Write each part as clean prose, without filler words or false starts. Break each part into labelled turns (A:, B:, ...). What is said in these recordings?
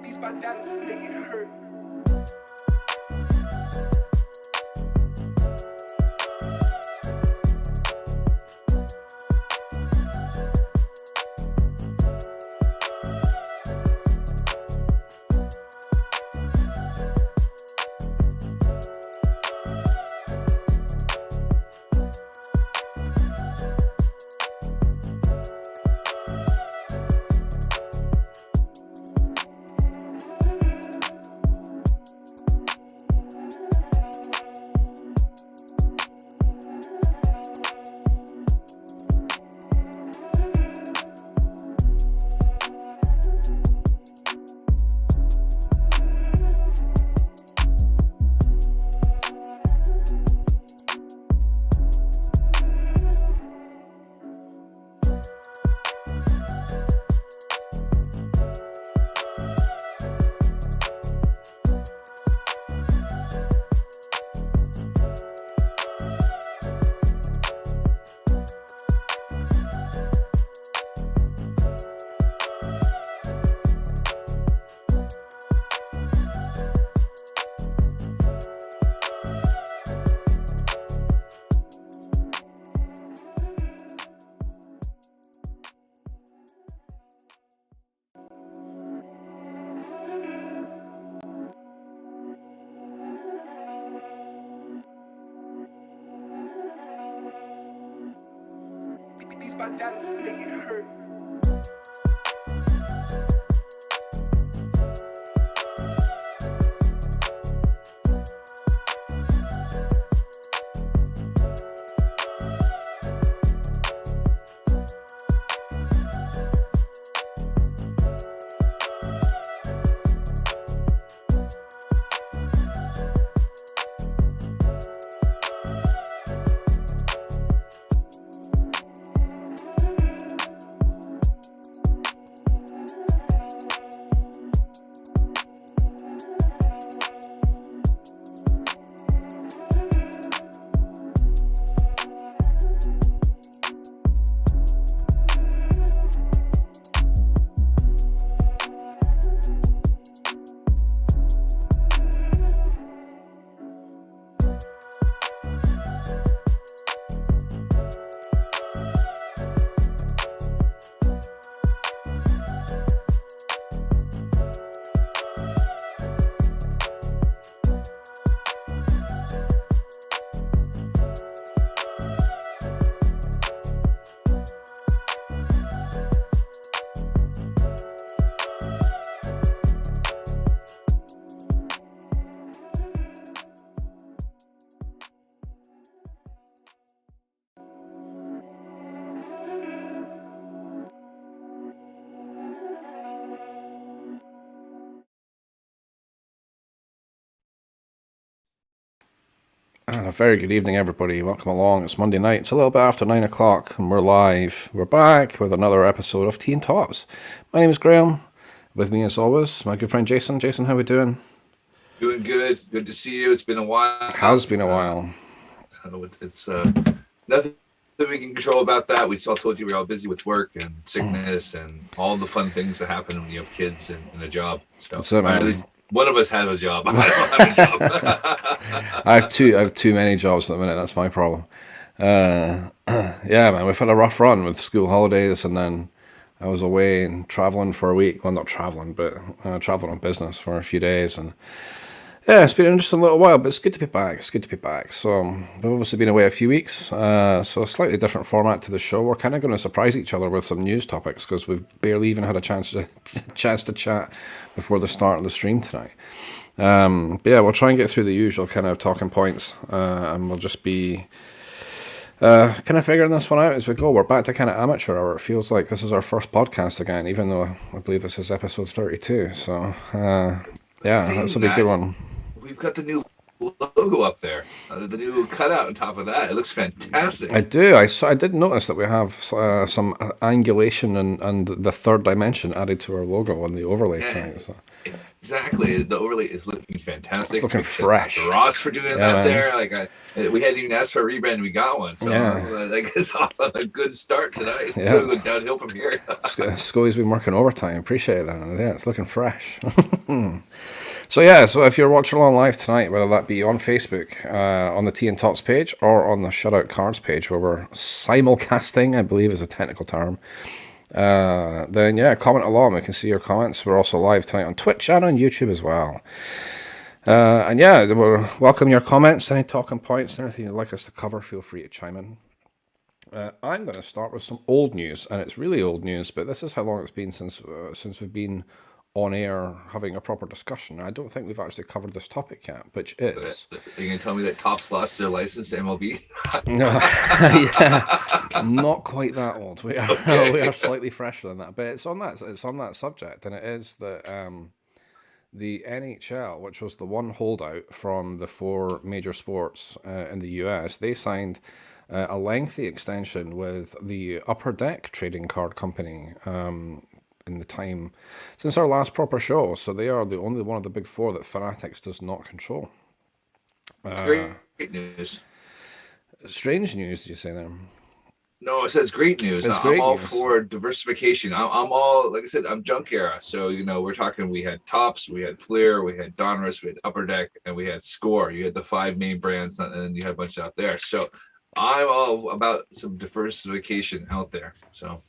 A: These my dads make it hurt. These my dads make it hurt.
B: And a very good evening, everybody. Welcome along. It's Monday night. It's a little bit after 9 o'clock, and we're live. We're back with another episode of Tea and Tops. My name is Graham. With me, as always, my good friend Jason. Jason, how are we doing?
C: Doing good. Good to see you. It's been a while.
B: It has been a while.
C: It's nothing that we can control about that. We all told you we're all busy with work and sickness and all the fun things that happen when you have kids and a job. So
B: That's it, man.
C: at least one of us has a job. I don't have a job.
B: I have too many jobs at the minute. That's my problem. Yeah, man, we've had a rough run with school holidays, and then I was away and traveling for a week. Well, not traveling, but traveling on business for a few days. And yeah, it's been just a little while, but it's good to be back. So we've obviously been away a few weeks. So a slightly different format to the show. We're kind of going to surprise each other with some news topics because we've barely even had a chance to chat before the start of the stream tonight. But yeah, we'll try and get through the usual kind of talking points, and we'll just be kind of figuring this one out as we go. We're back to kind of amateur hour. It feels like this is our first podcast again, even though I believe this is episode 32. So yeah, this will be a good one.
C: We've got the new logo up there, the new cutout on top of that. It looks fantastic.
B: I do. I did notice that we have some angulation and the third dimension added to our logo on the overlay
C: Yeah,
B: tonight. So
C: exactly. The overlay is looking fantastic.
B: it's looking
C: Big shout out to
B: fresh.
C: Ross for doing
B: Yeah,
C: that
B: man.
C: there. Like we hadn't even asked for a rebrand, we got one. So
B: Yeah.
C: like it's off on a good start tonight. It's
B: Yeah.
C: going to go downhill from here.
B: Scully's been working overtime. Appreciate that. Yeah, it's looking fresh. So yeah, so if you're watching along live tonight, whether that be on Facebook, on the Tea and Tots page, or on the Shutout Cards page, where we're simulcasting, I believe is a technical term, then yeah, comment along. We can see your comments. We're also live tonight on Twitch and on YouTube as well. And yeah, we'll welcome your comments, any talking points, anything you'd like us to cover, feel free to chime in. I'm going to start with some old news, and it's really old news, but this is how long it's been since we've been on air having a proper discussion. I don't think we've actually covered this topic yet, which is...
C: Are you going to tell me that Topps lost their license to MLB?
B: No, yeah, not quite that old. We are slightly fresher than that, but it's on that subject, and it is that the NHL, which was the one holdout from the four major sports in the US, they signed a lengthy extension with the Upper Deck trading card company in the time since our last proper show. So they are the only one of the big four that Fanatics does not control.
C: It's great news.
B: Strange news, did you say there?
C: No, it says great news.
B: It's
C: I'm
B: great
C: all
B: news.
C: for diversification. I'm all, like I said, I'm junk era. So, we're talking, we had Topps, we had Fleer, we had Donruss, we had Upper Deck, and we had Score. You had the five main brands, and then you had a bunch out there. So I'm all about some diversification out there. So,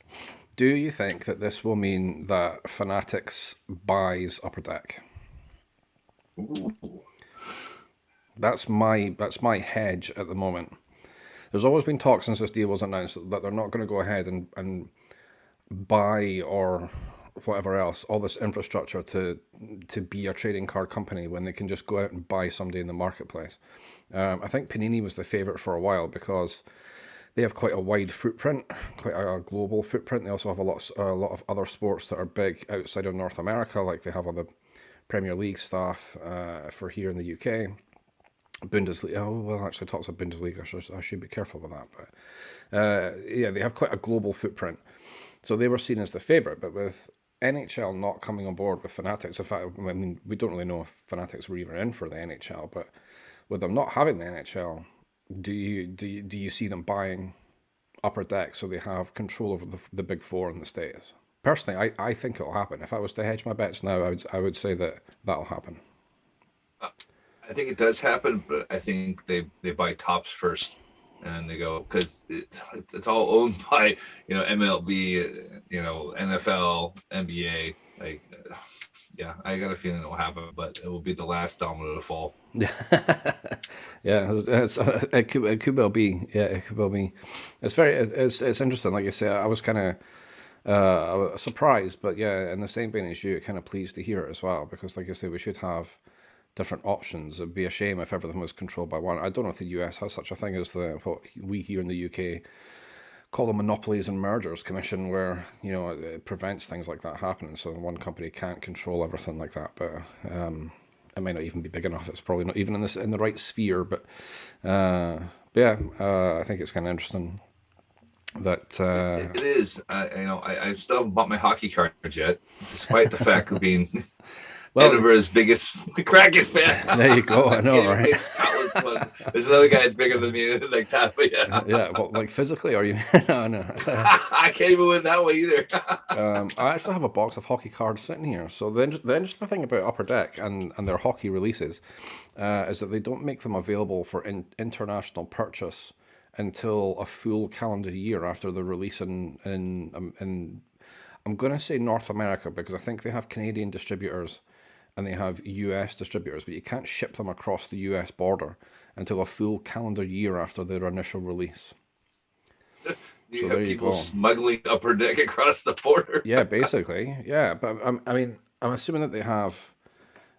B: do you think that this will mean that Fanatics buys Upper Deck?
C: ooh.
B: That's my hedge at the moment. There's always been talk since this deal was announced that they're not going to go ahead and buy or whatever else, all this infrastructure to be a trading card company when they can just go out and buy somebody in the marketplace. I think Panini was the favorite for a while because they have quite a wide footprint, quite a global footprint. They also have a lot of other sports that are big outside of North America, like they have all the Premier League stuff for here in the UK. Bundesliga. Oh, well, actually, talks of Bundesliga. I should be careful with that. But yeah, they have quite a global footprint. So they were seen as the favourite. But with NHL not coming on board with Fanatics, in fact, I mean, we don't really know if Fanatics were even in for the NHL. But with them not having the NHL, do you see them buying Upper Deck so they have control over the big four in the States? Personally, I think it'll happen. If I was to hedge my bets now, I would say that'll happen.
C: I think it does happen, but I think they buy Topps first, and they go because it's all owned by MLB, NFL, NBA. Like, yeah, I got a feeling it will happen, but it will be the last domino to fall.
B: Yeah, it could well be. Yeah, it could well be. It's interesting. Like you say, I was kind of surprised, but yeah, in the same vein as you, kind of pleased to hear it as well, because like I say, we should have different options. It'd be a shame if everything was controlled by one. I don't know if the US has such a thing as what we here in the UK call the Monopolies and Mergers Commission, where it prevents things like that happening. So one company can't control everything like that. But it may not even be big enough. It's probably not even in the right sphere. But yeah, I think it's kind of interesting that
C: it is. I still haven't bought my hockey card yet, despite the fact of being Edinburgh's biggest Kraken fan.
B: There you go. I know, right?
C: Scotland's one. There's another guy that's bigger than me like that, but yeah.
B: Yeah, well, like physically, are you? No.
C: I can't even win that way either.
B: I actually have a box of hockey cards sitting here. So the interesting thing about Upper Deck and their hockey releases is that they don't make them available for international purchase until a full calendar year after the release in I'm going to say North America, because I think they have Canadian distributors and they have US distributors, but you can't ship them across the US border until a full calendar year after their initial release.
C: You have people smuggling Upper Deck across the border.
B: Yeah, basically. Yeah, but I mean, I'm assuming that they have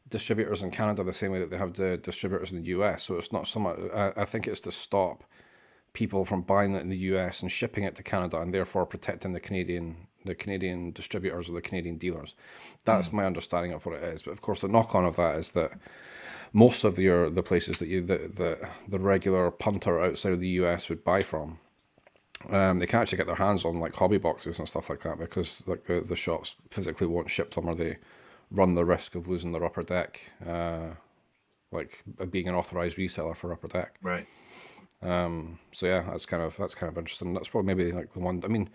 B: distributors in Canada the same way that they have the distributors in the US. So it's not so much. I think it's to stop people from buying it in the US and shipping it to Canada, and therefore protecting the Canadian distributors or the Canadian dealers. That's my understanding of what it is. But of course, the knock-on of that is that most of the places that the regular punter outside of the US would buy from, they can actually get their hands on like hobby boxes and stuff like that, because like the shops physically won't ship them, or they run the risk of losing their upper deck, like being an authorized reseller for upper deck.
C: Right.
B: So yeah, that's kind of interesting. That's probably maybe like the one. I mean,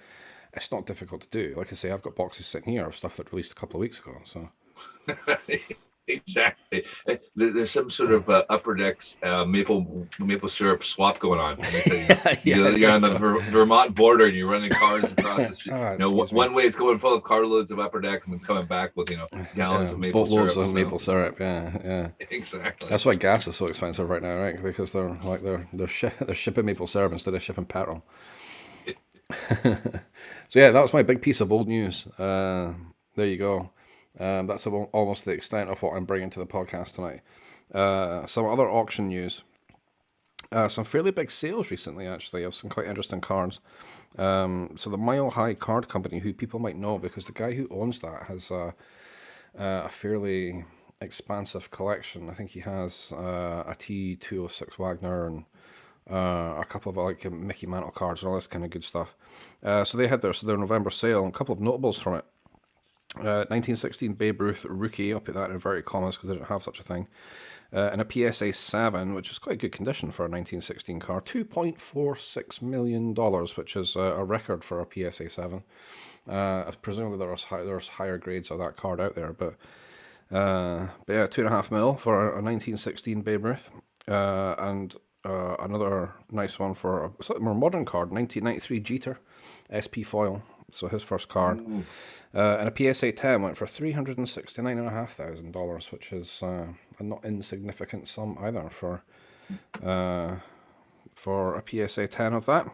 B: it's not difficult to do. Like I say, I've got boxes sitting here of stuff that released a couple of weeks ago. So
C: Exactly. There's some sort of upper decks maple syrup swap going on. And they say, you're on the Vermont border and you're running cars across the street. One way it's going full of carloads of upper deck, and it's coming back with gallons of maple syrup.
B: Boatloads of maple syrup. Yeah.
C: Exactly.
B: That's why gas is so expensive right now, right? Because they're shipping maple syrup instead of shipping petrol. So yeah, that was my big piece of old news. There you go. That's almost the extent of what I'm bringing to the podcast tonight. Some other auction news. Some fairly big sales recently, actually, of some quite interesting cards. So the Mile High Card Company, who people might know because the guy who owns that has a fairly expansive collection. I think he has a T206 Wagner and a couple of like Mickey Mantle cards and all this kind of good stuff. So they had their November sale, and a couple of notables from it. 1916 Babe Ruth rookie, I'll put that in inverted commas because I didn't have such a thing, and a PSA 7, which is quite good condition for a 1916 car, $2.46 million, which is a record for a PSA 7. Presumably there's higher grades of that card out there, but yeah, $2.5 million for a 1916 Babe Ruth, and another nice one for a slightly more modern card, 1993 Jeter SP foil, so his first card. And a PSA 10 went for $369,500, which is a not insignificant sum either for a PSA 10 of that.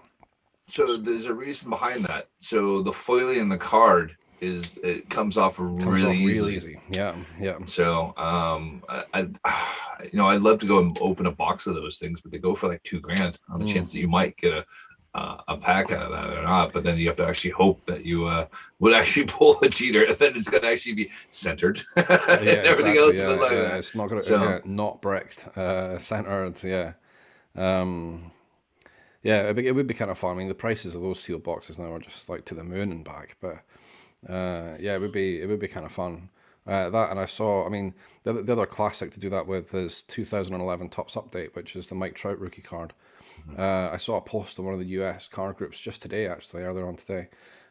C: So there's a reason behind that. So the foiling in the card comes off really easy.
B: Yeah.
C: So I'd love to go and open a box of those things, but they go for like $2,000 on the chance that you might get a pack out of that or not, but then you have to actually hope that you would actually pull a Jeter, and then it's going to actually be centered. And everything else is like that.
B: It's not going to not bricked, centered. Yeah, it would be kind of fun. I mean, the prices of those sealed boxes now are just like to the moon and back. But it would be kind of fun. That, and I saw. I mean, the other classic to do that with is 2011 Topps Update, which is the Mike Trout rookie card. I saw a post on one of the US card groups just today, actually, earlier on today.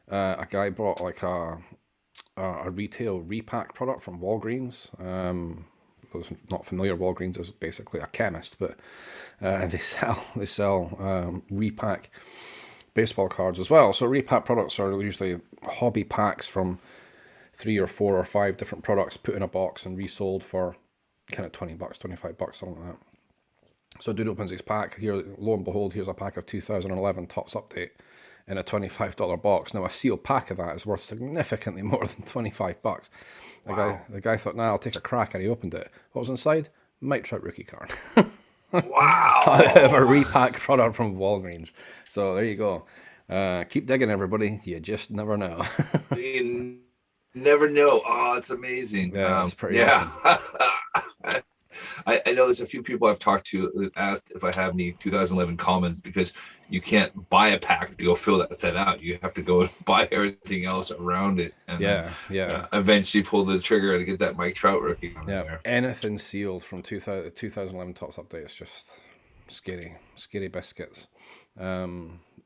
B: A guy brought like a retail repack product from Walgreens. Those not familiar, Walgreens is basically a chemist, but they sell repack baseball cards as well. So repack products are usually hobby packs from 3 or 4 or 5 different products put in a box and resold for kind of $20, $25, something like that. So dude opens his pack here. Lo and behold, here's a pack of 2011 Topps Update in a $25 box. Now a sealed pack of that is worth significantly more than $25.
C: Wow.
B: The guy thought, "I'll take a crack," and he opened it. What was inside? Mike Trout rookie card.
C: Wow!
B: Of a repack product from Walgreens. So there you go. Keep digging, everybody. You just never know.
C: You never know. Oh, it's amazing.
B: Yeah, it's pretty awesome.
C: I know there's a few people I've talked to that asked if I have any 2011 commons, because you can't buy a pack to go fill that set out. You have to go and buy everything else around it. And then, eventually pull the trigger to get that Mike Trout rookie on there.
B: Anything sealed from 2011 Topps Update is just scary biscuits. I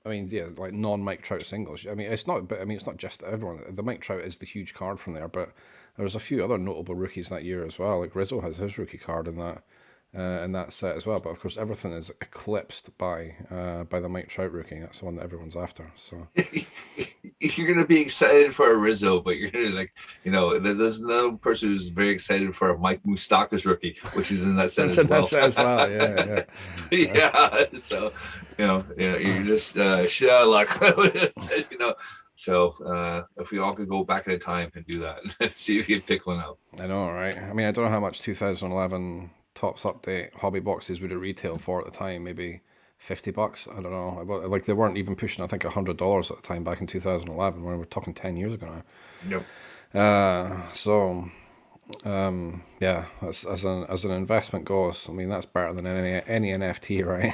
B: mean, yeah, like non-Mike Trout singles. I mean, it's not just everyone. The Mike Trout is the huge card from there, but there's a few other notable rookies that year as well. Like Rizzo has his rookie card in that set as well. But of course, everything is eclipsed by the Mike Trout rookie. That's the one that everyone's after. So
C: you're gonna be excited for a Rizzo, but you're gonna there's no person who's very excited for a Mike Moustakas rookie, which is in that set as well. Yeah. Yeah. So you're just shit out of luck. So if we all could go back in time and do that and see if you'd pick one up.
B: I know, right? I mean, I don't know how much 2011 Topps Update hobby boxes would it retail for at the time. Maybe $50. I don't know. Like they weren't even pushing, I think, $100 at the time back in 2011. When we're talking 10 years ago now.
C: Yep.
B: So Yeah, as an investment goes, I mean that's better than any NFT, right?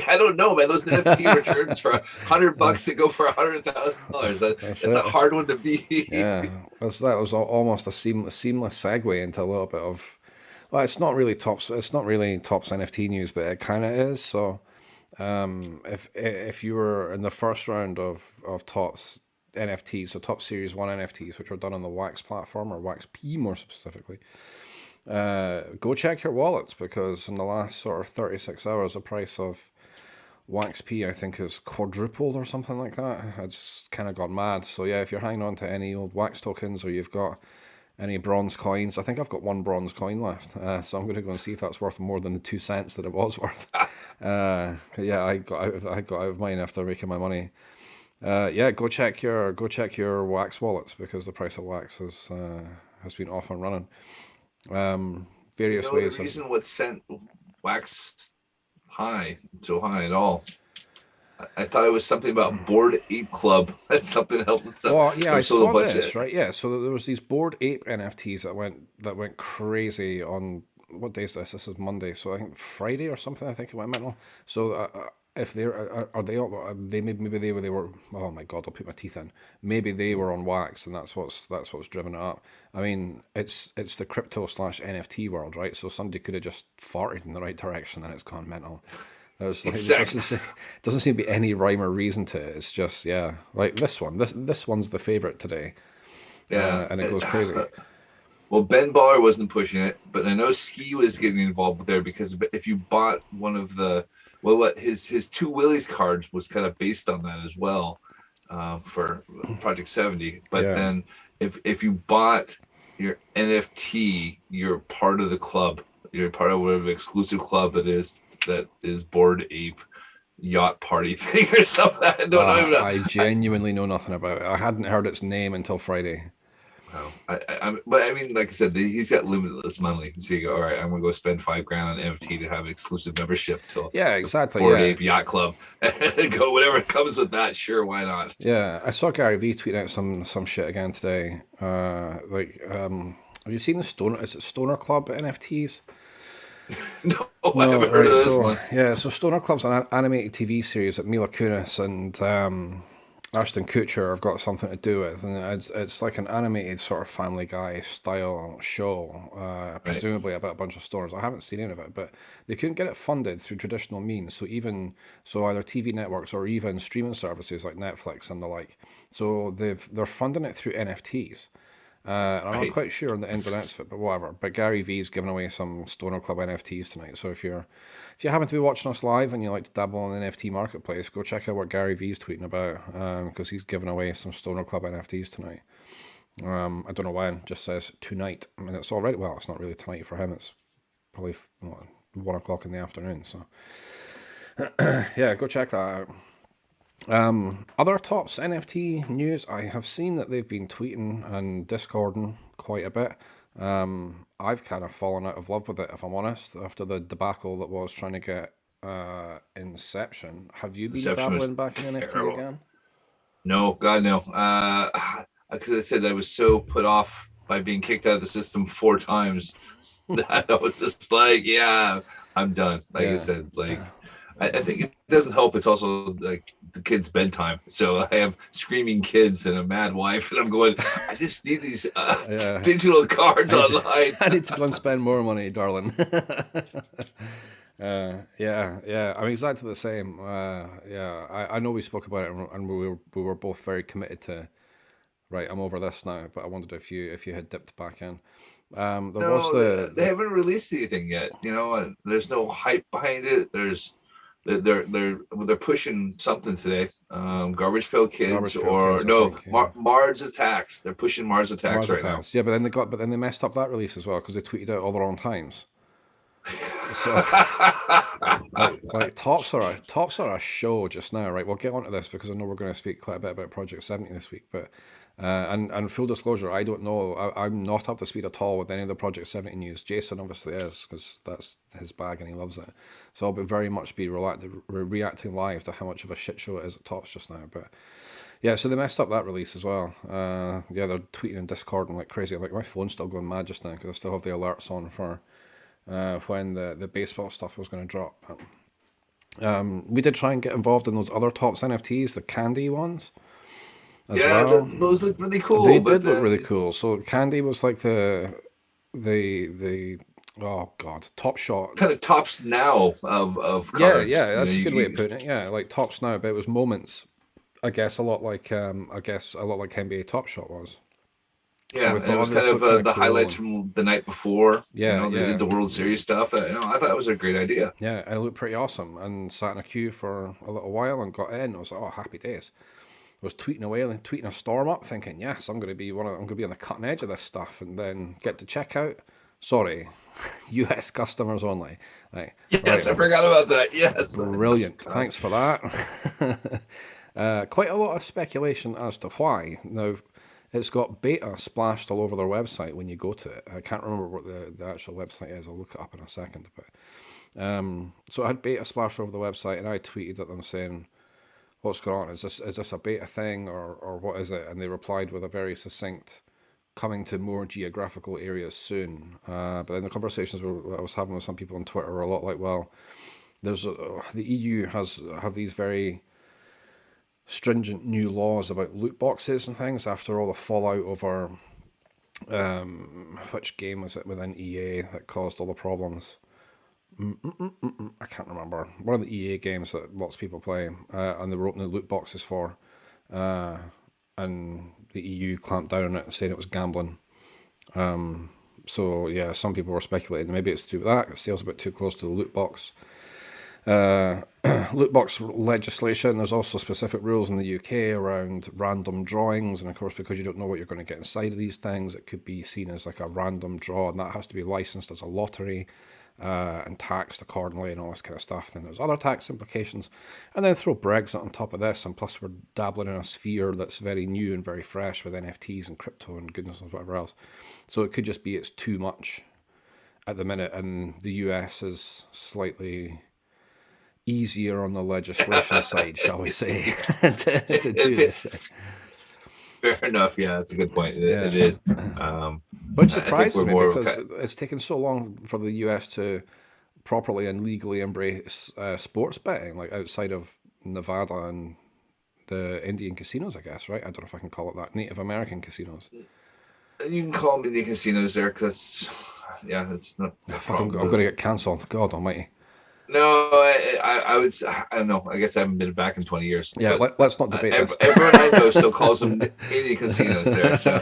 C: I don't know, man. Those NFT returns for $100 that go for $100,000.
B: That's
C: That's a
B: it.
C: hard one to beat.
B: Yeah, that was almost a seamless segue into a little bit of. Well, it's not really tops. It's not really tops NFT news, but it kind of is. So, if you were in the first round of tops NFTs, so top series one NFTs, which are done on the Wax platform or Wax P more specifically, go check your wallets because in the last sort of 36 hours, the price of Wax P, I think, is quadrupled or something like that. It's kind of gone mad. So yeah, if you're hanging on to any old Wax tokens or you've got any bronze coins, I think I've got one bronze coin left. So I'm going to go and see if that's worth more than the 2 cents that it was worth. Yeah, I got out of mine after making my money. Yeah, go check your Wax wallets because the price of Wax has been off and running.
C: You
B: Various
C: know the
B: ways of.
C: reason what sent Wax so high at all? I thought it was something about Bored Ape Club. That's something else.
B: Well, yeah, I
C: sold a
B: saw
C: bunch
B: this,
C: of.
B: right? Yeah, so there was these Bored Ape NFTs that went crazy on what day is this? This is Monday, so I think Friday or something. I think it went mental. So if they're are they all they maybe they were oh my god, I'll put my teeth in. Maybe they were on Wax, and that's what's driven it up. I mean, it's the crypto slash NFT world, right? So somebody could have just farted in the right direction, and it's gone mental. There's like
C: Exactly.
B: doesn't seem to be any rhyme or reason to it. It's just yeah, like this one. This one's the favorite today,
C: Yeah.
B: and it goes crazy.
C: Well, Ben Baller wasn't pushing it, but I know Ski was getting involved there because if you bought one of the what his Two Willies cards was kind of based on that as well, for Project 70. But
B: Yeah.
C: then if you bought your NFT, you're part of the club. You're part of whatever exclusive club that is Bored Ape yacht party thing or something. I don't know.
B: I genuinely know nothing about it. I hadn't heard its name until Friday.
C: Wow. But I mean, like I said, he's got limitless money. So you go, all right, I'm gonna go spend $5,000 on NFT to have exclusive membership till
B: Yeah,
C: the
B: exactly.
C: Bored
B: Yeah,
C: Ape Yacht Club. And go whatever comes with that. Sure, why not?
B: yeah. I saw Gary V tweeting out some shit again today. Have you seen the Stoner? Is it Stoner Club NFTs?
C: No, I
B: No,
C: haven't heard
B: right.
C: of this
B: So
C: one.
B: yeah, so Stoner Club's an animated TV series that Mila Kunis and Ashton Kutcher have got something to do with, and it's like an animated sort of Family Guy style show,
C: Right.
B: presumably about a bunch of stoners. I haven't seen any of it, but they couldn't get it funded through traditional means. So either TV networks or even streaming services like Netflix and the like. So they're funding it through NFTs. And I'm not
C: Right.
B: quite sure on the ins and outs of it, but whatever. But Gary V's giving away some Stoner Club NFTs tonight. So if you happen to be watching us live and you like to dabble in the NFT marketplace, go check out what Gary V's tweeting about because he's giving away some Stoner Club NFTs tonight. I don't know when. It just says tonight. I mean, it's already well. It's not really tonight for him. It's probably 1 o'clock in the afternoon. So yeah, go check that out. Other tops NFT news, I have seen that they've been tweeting and discording quite a bit. I've kind of fallen out of love with it, if I'm honest, after the debacle that was trying to get Inception. Have you been
C: Deception was
B: dabbling back in NFT
C: terrible.
B: again?
C: No, God, no. Because I said I was so put off by being kicked out of the system 4 times that I was just like, yeah, I'm done. Like I
B: Yeah.
C: said, like I think it doesn't help. It's also like the kids' bedtime. So I have screaming kids and a mad wife, and I'm going, I just need these
B: Yeah.
C: digital cards online.
B: I need to go and spend more money, darling. Yeah. I'm exactly the same. Yeah, I know we spoke about it, and we were both very committed to. Right, I'm over this now, but I wondered if you had dipped back in. There was
C: No, they haven't released anything yet. And there's no hype behind it. They're pushing something today. Garbage Pail Kids
B: Garbage Pail
C: or
B: Kids, I
C: no
B: think, yeah.
C: Mars Attacks. They're pushing Mars Attacks
B: Mars
C: right
B: Attacks. Yeah, but then they messed up that release as well because they tweeted out all the wrong times. So
C: now.
B: like tops are a show just now, right? We'll get onto this because I know we're going to speak quite a bit about Project 70 this week, but and full disclosure, I don't know. I'm not up to speed at all with any of the Project 70 news. Jason obviously is because that's his bag and he loves it. So I'll be very much reacting live to how much of a shit show it is at Tops just now. But Yeah, so they messed up that release as well. Yeah, they're tweeting in Discord and like crazy. Like my phone's still going mad just now because I still have the alerts on for when the baseball stuff was going to drop. But, we did try and get involved in those other Topps NFTs, the candy ones as
C: Yeah,
B: well.
C: those look really cool.
B: They
C: but
B: did look
C: then
B: really cool. So candy was like the oh god, Top Shot.
C: kind of tops now of
B: Yeah,
C: cards.
B: yeah,
C: You know,
B: that's a
C: you
B: good way of
C: can,
B: putting it. Yeah, like Tops now, but it was moments. I guess a lot like NBA Top Shot was. So
C: yeah,
B: we
C: and it
B: thought, oh,
C: was kind
B: this
C: of
B: looked kind of
C: the
B: cool.
C: highlights from the night before. You
B: Yeah,
C: know, they did
B: yeah,
C: the World Series stuff. I thought it was a great idea.
B: yeah, and it looked pretty awesome. And sat in a queue for a little while and got in. I was like, oh, happy days. I was tweeting away and tweeting a storm up, thinking, yes, I'm going to be on the cutting edge of this stuff, and then get to checkout. Sorry, U.S. customers only. Like,
C: Yes,
B: right,
C: I forgot about that. Yes,
B: brilliant.
C: God.
B: Thanks for that. Quite a lot of speculation as to why. Now, it's got beta splashed all over their website when you go to it. I can't remember what the actual website is. I'll look it up in a second. But so I had beta splashed over the website, and I tweeted at them saying, "What's going on? Is this a beta thing, or what is it?" And they replied with a very succinct, "Coming to more geographical areas soon." But then the conversations I was having with some people on Twitter were a lot like, "Well, the EU have these very stringent new laws about loot boxes and things after all the fallout over which game was it within EA that caused all the problems? I can't remember. One of the EA games that lots of people play, and they were opening loot boxes for, and the EU clamped down on it, saying it was gambling. So yeah, some people were speculating maybe it's to do with that. Sales a bit too close to the loot box. Loot box legislation. There's also specific rules in the UK around random drawings, and of course, because you don't know what you're going to get inside of these things, it could be seen as like a random draw, and that has to be licensed as a lottery and taxed accordingly, and all this kind of stuff. Then there's other tax implications, and then throw Brexit on top of this, and plus we're dabbling in a sphere that's very new and very fresh with NFTs and crypto and goodness knows whatever else. So it could just be it's too much at the minute, and the US is slightly easier on the legislation side, shall we say, to do this.
C: Fair enough. Yeah, that's a good point. It is.
B: Which
C: I think
B: surprises
C: we're
B: me
C: more
B: because it's taken so long for the US to properly and legally embrace sports betting, like outside of Nevada and the Indian casinos, I guess, right? I don't know if I can call it that. Native American casinos.
C: You can call them the casinos there because, yeah, it's not.
B: Fuck, I'm going to get cancelled. God almighty.
C: No, I would. I don't know. I guess I haven't been back in 20 years.
B: Yeah, let's not debate this.
C: Everyone I know still calls them Indian casinos there. So,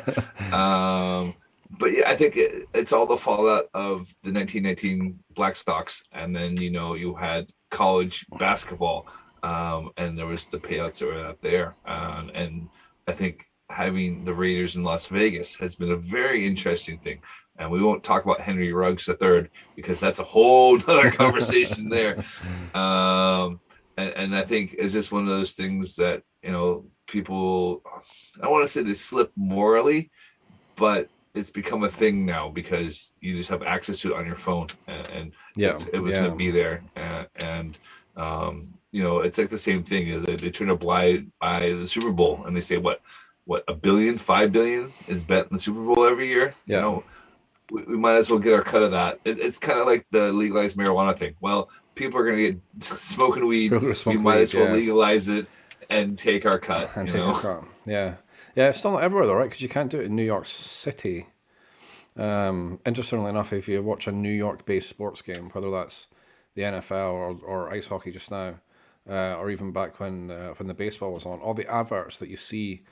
C: but yeah, I think it's all the fallout of the 1919 Black Sox, and then you had college basketball, and there was the payouts that were out there, and I think having the Raiders in Las Vegas has been a very interesting thing. And we won't talk about Henry Ruggs III because that's a whole other conversation there. And I think it's just one of those things that, people, I don't want to say they slip morally, but it's become a thing now because you just have access to it on your phone, and it was going to be there. And it's like the same thing. They turn a blind eye to the Super Bowl, and they say, what, $1 billion, $5 billion is bet in the Super Bowl every year?
B: Yeah.
C: We might as well get our cut of that. It's kind of like the legalized marijuana thing. Well, people are going to get smoking weed. We might as well legalize it and take our cut.
B: Yeah. Yeah, it's still not everywhere though, right? Because you can't do it in New York City. Interestingly enough, if you watch a New York-based sports game, whether that's the NFL or ice hockey just now, or even back when the baseball was on, all the adverts that you see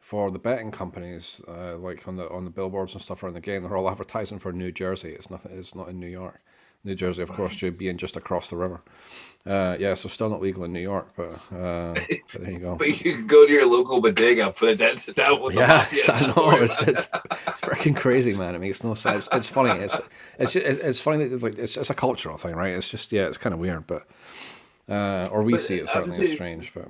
B: for the betting companies, like on the billboards and stuff around the game, they're all advertising for New Jersey. It's not in New York. New Jersey, of course, being just across the river. So still not legal in New York, but there you go.
C: But you can go to your local bodega, put a dent down with
B: yes, I know. It's freaking crazy, man. It makes no sense. It's funny. It's funny that it's a cultural thing, right? It's just it's kind of weird, but we see it certainly as strange, but.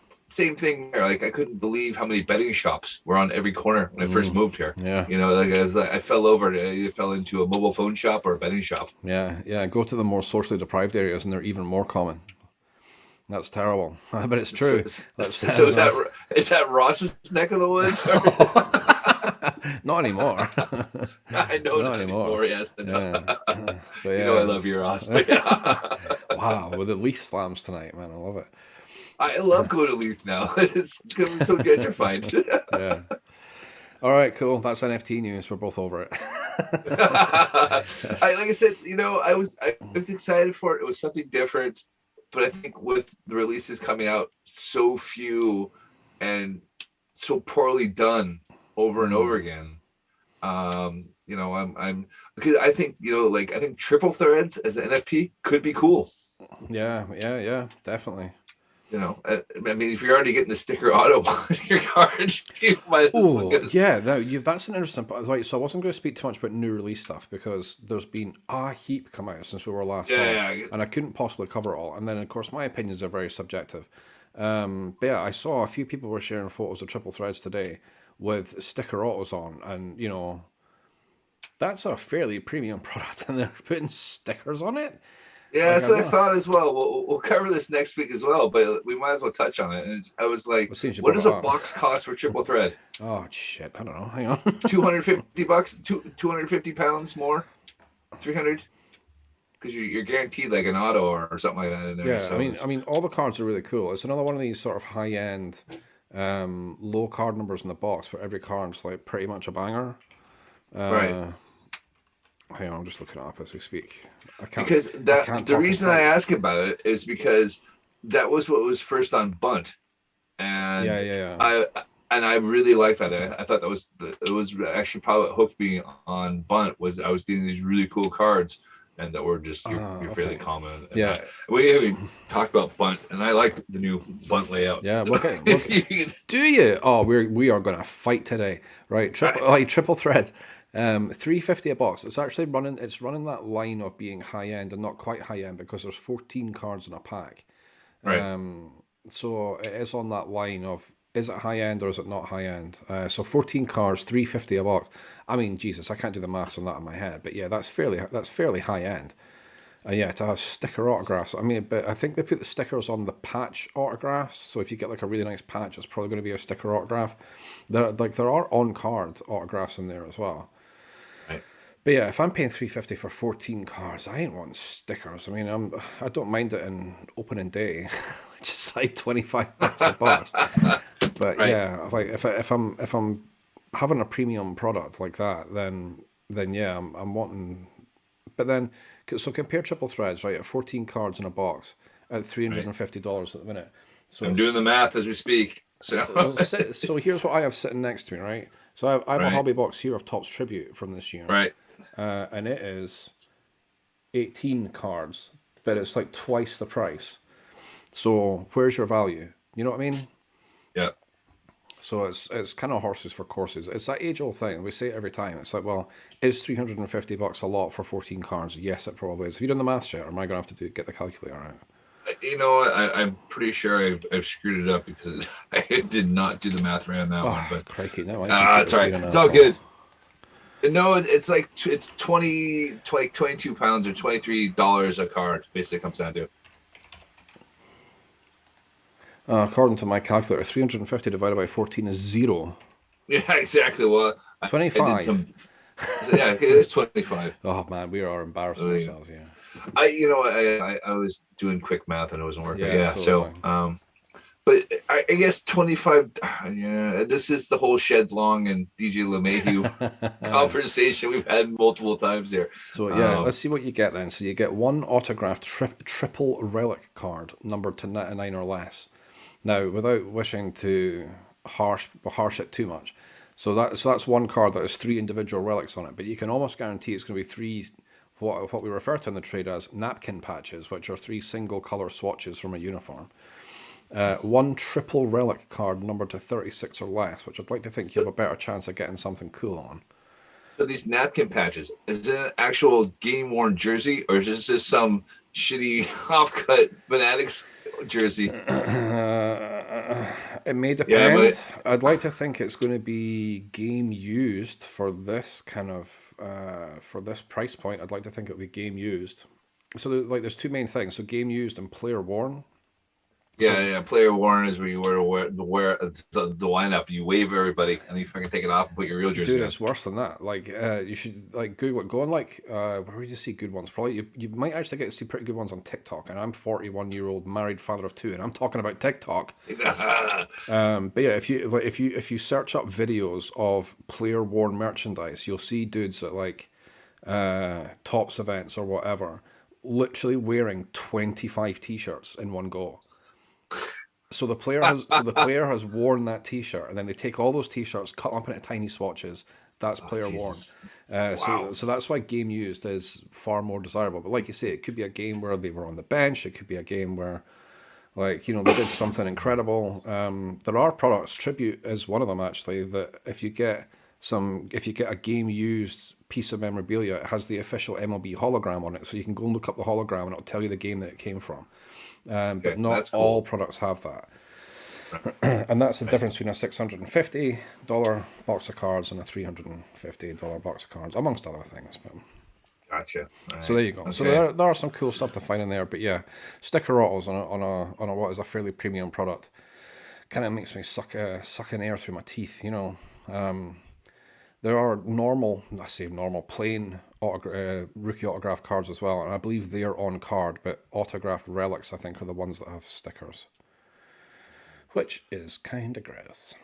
C: Same thing there. Like I couldn't believe how many betting shops were on every corner when I first moved here.
B: Yeah.
C: I fell over. I either fell into a mobile phone shop or a betting shop.
B: Yeah. Go to the more socially deprived areas, and they're even more common. That's terrible, but it's
C: So,
B: true. That's,
C: so
B: that's
C: is that Ross's neck of the woods? Or?
B: not anymore.
C: I know
B: Not
C: not
B: anymore.
C: anymore. Yes, I know.
B: Yeah, but
C: You know
B: yeah,
C: I love you, Ross. But yeah.
B: wow, with the Leaf slams tonight, man, I love it.
C: I love going to Leaf now. It's going to be so gentrified.
B: Yeah. All right, cool. That's NFT news. We're both over it.
C: Like I said, I was excited for it. It was something different, but I think with the releases coming out so few and so poorly done over and over again, I'm because I think I think triple threads as an NFT could be cool.
B: Yeah, definitely.
C: I mean, if you're already getting the sticker auto on your card, you might as well
B: Oh,
C: get a
B: yeah, that's an interesting part. Right, so I wasn't going to speak too much about new release stuff because there's been a heap come out since we were last on,
C: yeah.
B: and I couldn't possibly cover it all. And then, of course, my opinions are very subjective. But yeah, I saw a few people were sharing photos of triple threads today with sticker autos on, and that's a fairly premium product, and they're putting stickers on it.
C: Yeah,
B: Like,
C: that's
B: I
C: what I
B: don't know.
C: thought as well. We'll cover this next week as well, but we might as well touch on it. And I was like,
B: As soon as you
C: what
B: brought
C: does
B: it
C: a
B: up.
C: box cost for triple thread?
B: Oh shit, I don't know. Hang on.
C: $250, 250 pounds more, 300, because you're guaranteed like an auto or something like that in there.
B: Yeah,
C: So
B: I mean, all the cards are really cool. It's another one of these sort of high-end, low card numbers in the box, but every card's like pretty much a banger.
C: right,
B: Hang on, I'm just looking it up as we speak.
C: because
B: I
C: that
B: can't
C: the
B: talk and
C: reason I
B: type.
C: ask about it is because that was what was first on Bunt,
B: Yeah,
C: and
B: yeah, yeah.
C: I really like that. I thought it was actually probably what hooked me on Bunt was I was getting these really cool cards and that were just you're fairly
B: Okay.
C: common. And
B: Yeah,
C: we haven't talked about Bunt, and I like the new Bunt layout.
B: yeah. Do you? Oh, we are going to fight today, right? Triple thread, 350 a box. It's actually running. It's running that line of being high end and not quite high end because there's 14 cards in a pack.
C: Right.
B: So it is on that line of is it high end or is it not high end? So 14 cards, 350 a box. I mean, Jesus, I can't do the maths on that in my head, but yeah, that's fairly high end. Yeah, to have sticker autographs. I mean, but I think they put the stickers on the patch autographs. So if you get like a really nice patch, it's probably going to be a sticker autograph. There are on card autographs in there as well.
C: Right.
B: But yeah, if I'm paying 350 for 14 cards, I ain't wanting stickers. I mean, I don't mind it in opening day, which is like $25 a box. But
C: Right.
B: yeah, like if I'm having a premium product like that, then yeah, I'm wanting. But then, so compare triple threads, right, at 14 cards in a box at $350 at the minute. So
C: I'm doing the math as we speak. So
B: so here's what I have sitting next to me, right? So I have a
C: right,
B: hobby box here of Topps Tribute from this year,
C: right.
B: and it is 18 cards, but it's like twice the price. So where's your value? You know what I mean?
C: Yeah.
B: So it's kind of horses for courses. It's that age old thing. We say it every time. It's like, well, is $350 a lot for 14 cards? Yes, it probably is. Have you done the math yet, or am I going to have to get the calculator out?
C: You know what? I'm pretty sure I've screwed it up because I did not do the math right on that one. But
B: Crikey, no,
C: it's all right. It's all good. No, it's like it's 22 pounds or $23 a card. Basically, comes down to.
B: According to my calculator, 350 divided by 14 is 0.
C: Yeah, exactly. Well, I did
B: 25.
C: some. Yeah, it is 25.
B: Oh man, we are embarrassing ourselves here.
C: I was doing quick math and it wasn't working. Yeah,
B: so
C: but I guess 25. Yeah, this is the whole Shed Long and DJ LeMahieu conversation we've had multiple times here.
B: So yeah, let's see what you get then. So you get one autographed triple relic card numbered to 99 or less. Now, without wishing to harsh it too much, so that's one card that has 3 individual relics on it, but you can almost guarantee it's going to be 3 what we refer to in the trade as napkin patches, which are 3 single color swatches from a uniform. One triple relic card numbered to 36 or less, which I'd like to think you have a better chance of getting something cool on.
C: So these napkin patches, is it an actual game-worn jersey, or is this just some shitty off-cut Fanatics jersey?
B: It may depend.
C: Yeah, but
B: I'd like to think it's going to be game used for this kind of for this price point. I'd like to think it would be game used. So there's 2 main things. So game used and player worn.
C: Yeah. Player worn is where you wear the lineup. You wave everybody, and then you fucking take it off and put your real jersey
B: Dude,
C: on.
B: it's worse than that. Like, you should like Google it. Go on, like, where would you see good ones? Probably you might actually get to see pretty good ones on TikTok. And I'm 41-year-old married father of two, and I'm talking about TikTok. But yeah, if you search up videos of player worn merchandise, you'll see dudes at like Tops events or whatever, literally wearing 25 t-shirts in one go. So the player has worn that T-shirt, and then they take all those T-shirts, cut them up into tiny swatches. That's player worn.
C: Jesus.
B: So that's why game used is far more desirable. But like you say, it could be a game where they were on the bench. It could be a game where, like, they did something incredible. There are products. Tribute is one of them, actually. That if you get a game used piece of memorabilia, it has the official MLB hologram on it, so you can go and look up the hologram and it'll tell you the game that it came from. But not
C: cool.
B: all products have that. And that's the difference between a $650 box of cards and a $350 box of cards, amongst other things. But
C: Gotcha.
B: so there you go. Okay. So there are some cool stuff to find in there. But yeah, sticker autos on a what is a fairly premium product kind of makes me suck in air through my teeth. There are plain rookie autograph cards as well, and I believe they're on card, but autographed relics, I think, are the ones that have stickers, which is kind of gross.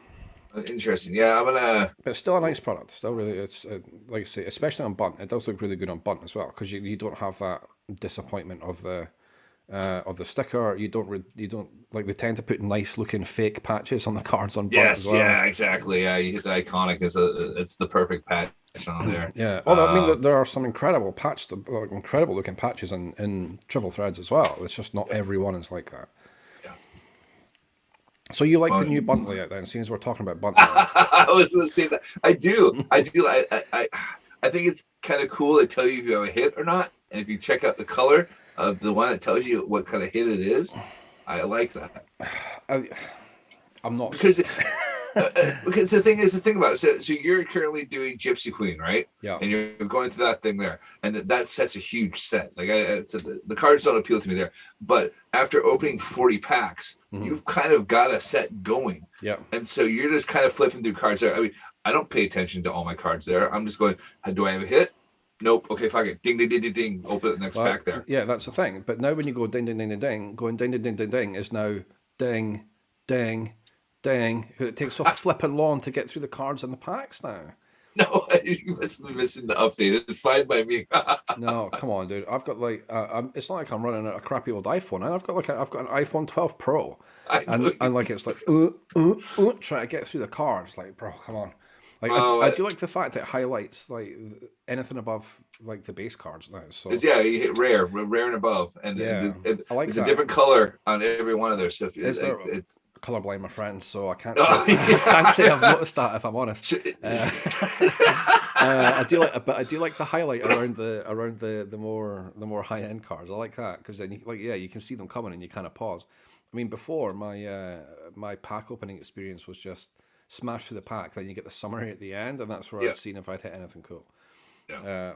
C: Interesting. Yeah, I'm gonna.
B: But it's still a nice product. Still really, it's like I say, especially on bunt. It does look really good on bunt as well, because you don't have that disappointment of the sticker. You don't like, they tend to put nice looking fake patches on the cards on bunt as well.
C: Yeah, exactly. Yeah, you hit the iconic it's the perfect patch on there.
B: Yeah. Although I mean, there are some incredible incredible looking patches in triple threads as well. It's just not everyone is like that.
C: Yeah.
B: So you like the new bunt layout then? Seeing as we're talking about bunt.
C: I was going to say that. I do. I think it's kind of cool to tell you if you have a hit or not, and if you check out the color of the one, it tells you what kind of hit it is. I like that.
B: I'm not
C: because the thing about it, so you're currently doing Gypsy Queen, right?
B: Yeah.
C: And you're going through that thing there, and that sets a huge set. Like the cards don't appeal to me there, but after opening 40 packs, you've kind of got a set going.
B: Yeah.
C: And so you're just kind of flipping through cards there. I mean, I don't pay attention to all my cards there. I'm just going, do I have a hit? Nope. Okay, fuck it. Ding, ding, ding, ding, ding. Open the next pack there.
B: Yeah, that's the thing. But now when you go ding, ding, ding, ding, ding, going ding, ding, ding, ding, ding is now ding, ding, ding. It takes so flipping long to get through the cards and the packs now.
C: No, you must be missing the update. It's fine by me.
B: No, come on, dude. I've got like, it's not like I'm running a crappy old iPhone. I've got an iPhone 12 Pro, and like it's like trying to get through the cards. Like, bro, come on. Like, I do like the fact it highlights like anything above like the base cards now. So
C: you hit rare and above, and
B: I like
C: it's
B: that.
C: A different color on every one of those. So it's
B: colorblind, my friend. So I can't say, I can't say I've noticed that, if I'm honest. I do like the highlight around the more high end cards. I like that because then you can see them coming and you kind of pause. I mean, before my pack opening experience was just smash through the pack, then you get the summary at the end, and that's where I'd seen if I'd hit anything cool,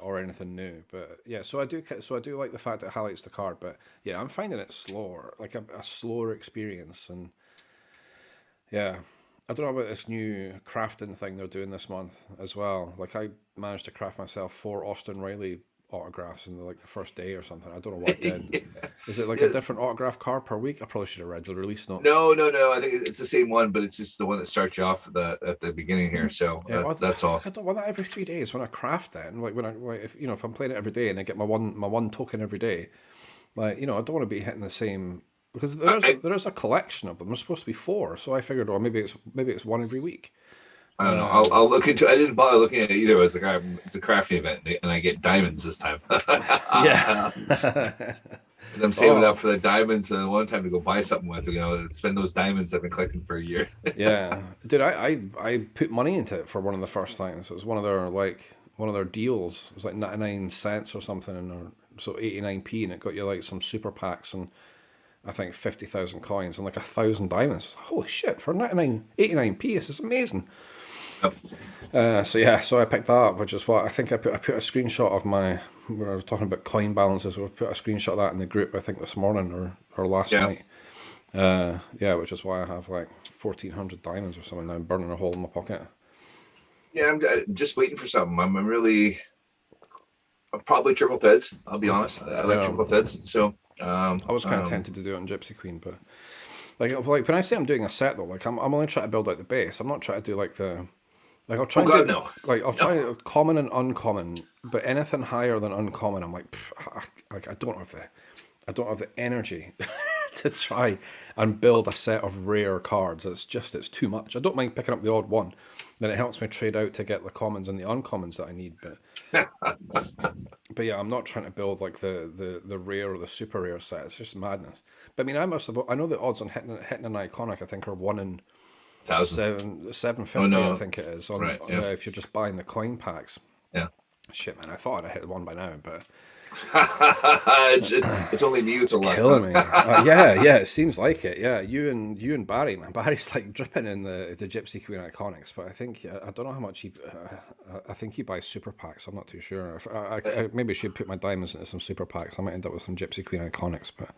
B: or anything new. But yeah, so I do like the fact that it highlights the card. But yeah, I'm finding it slower, like a slower experience, and yeah, I don't know about this new crafting thing they're doing this month as well. Like I managed to craft myself 4 Austin Riley autographs in the first day or something. I don't know what I did. Is it like a different autograph card per week? I probably should have read the release notes.
C: No. I think it's the same one, but it's just the one that starts you off at the beginning here. So that's all.
B: I don't want that every 3 days when I craft it, and if I'm playing it every day and I get my one token every day, I don't want to be hitting the same, because there's a collection of them. There's supposed to be 4, so I figured, maybe it's one every week.
C: I don't know. I'll look into. I didn't bother looking at it either. It's it's a crafting event, and I get diamonds this time.
B: Yeah.
C: I'm saving up for the diamonds and one time to go buy something with. Spend those diamonds I've been collecting for a year.
B: Yeah, dude. I put money into it for one of the first times. It was one of their deals. It was like 99 cents or something, so 89p, and it got you like some super packs and I think 50,000 coins and like 1,000 diamonds. Holy shit! For 89p, this is amazing.
C: Yep.
B: So I picked that up, which is what I think I put a screenshot of we were talking about coin balances. We put a screenshot of that in the group, I think this morning or last night. Yeah, which is why I have like 1,400 diamonds or something now. I'm burning a hole in my pocket.
C: Yeah, I'm just waiting for something. I'm probably triple threads. I'll be honest. I like
B: Yeah.
C: triple threads. So
B: I was kind of tempted to do it on Gypsy Queen, but like when I say I'm doing a set though, like I'm only trying to build out the base. I'm not trying to do like the like I'll try
C: oh
B: and
C: god,
B: do
C: no.
B: like I'll try common and uncommon, but anything higher than uncommon, I'm like I don't have the energy to try and build a set of rare cards. It's too much. I don't mind picking up the odd one. Then it helps me trade out to get the commons and the uncommons that I need. But yeah, I'm not trying to build like the rare or the super rare set. It's just madness. But I mean, I know the odds on hitting an iconic I think are 1 in 750.
C: Oh no.
B: I think it is on
C: Right, yeah.
B: if you're just buying the coin packs.
C: Yeah.
B: Shit, man, I thought I'd hit one by now, but
C: it's only me with the luck.
B: killing me. Yeah, it seems like it. Yeah, you and Barry, man. Barry's like dripping in the Gypsy Queen Iconics, but I think I don't know how much he. I think he buys super packs. I'm not too sure. I maybe should put my diamonds into some super packs. I might end up with some Gypsy Queen Iconics, but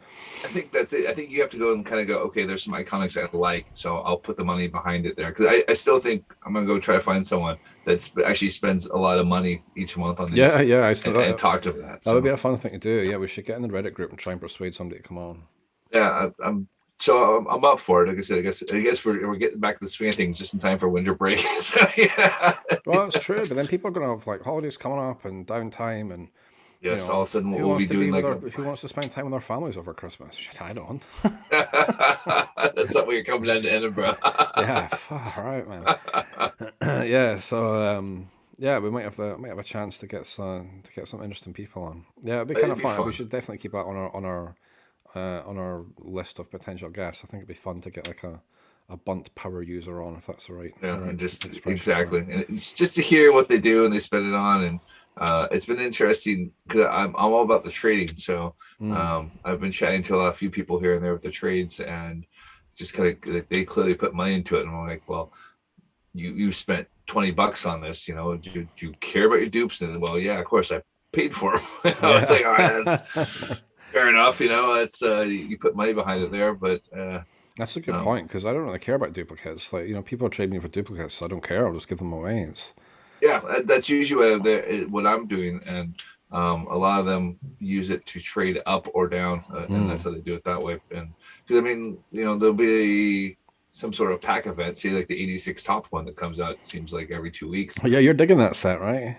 C: I think that's it. I think you have to go and kind of go, okay, there's some iconics I like, so I'll put the money behind it there. Because I still think I'm going to go try to find someone that actually spends a lot of money each month on these.
B: Yeah.
C: And talk to that.
B: That would be a fun thing to do. Yeah, we should get in the Reddit group and try and persuade somebody to come on.
C: Yeah, I'm up for it. Like I said, I guess we're getting back to the swing of things just in time for winter break. So yeah.
B: Well, that's true, but then people are going to have like holidays coming up and downtime and.
C: Yes, all of a sudden we'll be doing like
B: who wants to spend time with their families over Christmas? Shit, I don't.
C: That's not where you're coming down to Edinburgh.
B: Yeah, all right, man. Yeah, so yeah, we might have a chance to get some interesting people on. Yeah, it'd be kind of fun. We should definitely keep that on our list of potential guests. I think it'd be fun to get like a bunt power user on, if that's the right.
C: Yeah,
B: right
C: and just exactly, and it's just to hear what they do and they spend it on, and it's been interesting because I'm all about the trading. So I've been chatting to a few people here and there with the trades, and just kind of they clearly put money into it, and I'm like, well, you spent $20 on this, do you care about your dupes? And well, yeah, of course I paid for them. I was like, all right, that's fair enough. It's you put money behind it there, but
B: that's a good point, because I don't really care about duplicates. Like, people trade me for duplicates, so I don't care. I'll just give them away.
C: Yeah, that's usually what I'm doing, and a lot of them use it to trade up or down, and that's how they do it that way. And because I mean, there'll be some sort of pack event, say like the 86 top one that comes out. It seems like every 2 weeks.
B: Yeah, you're digging that set, right?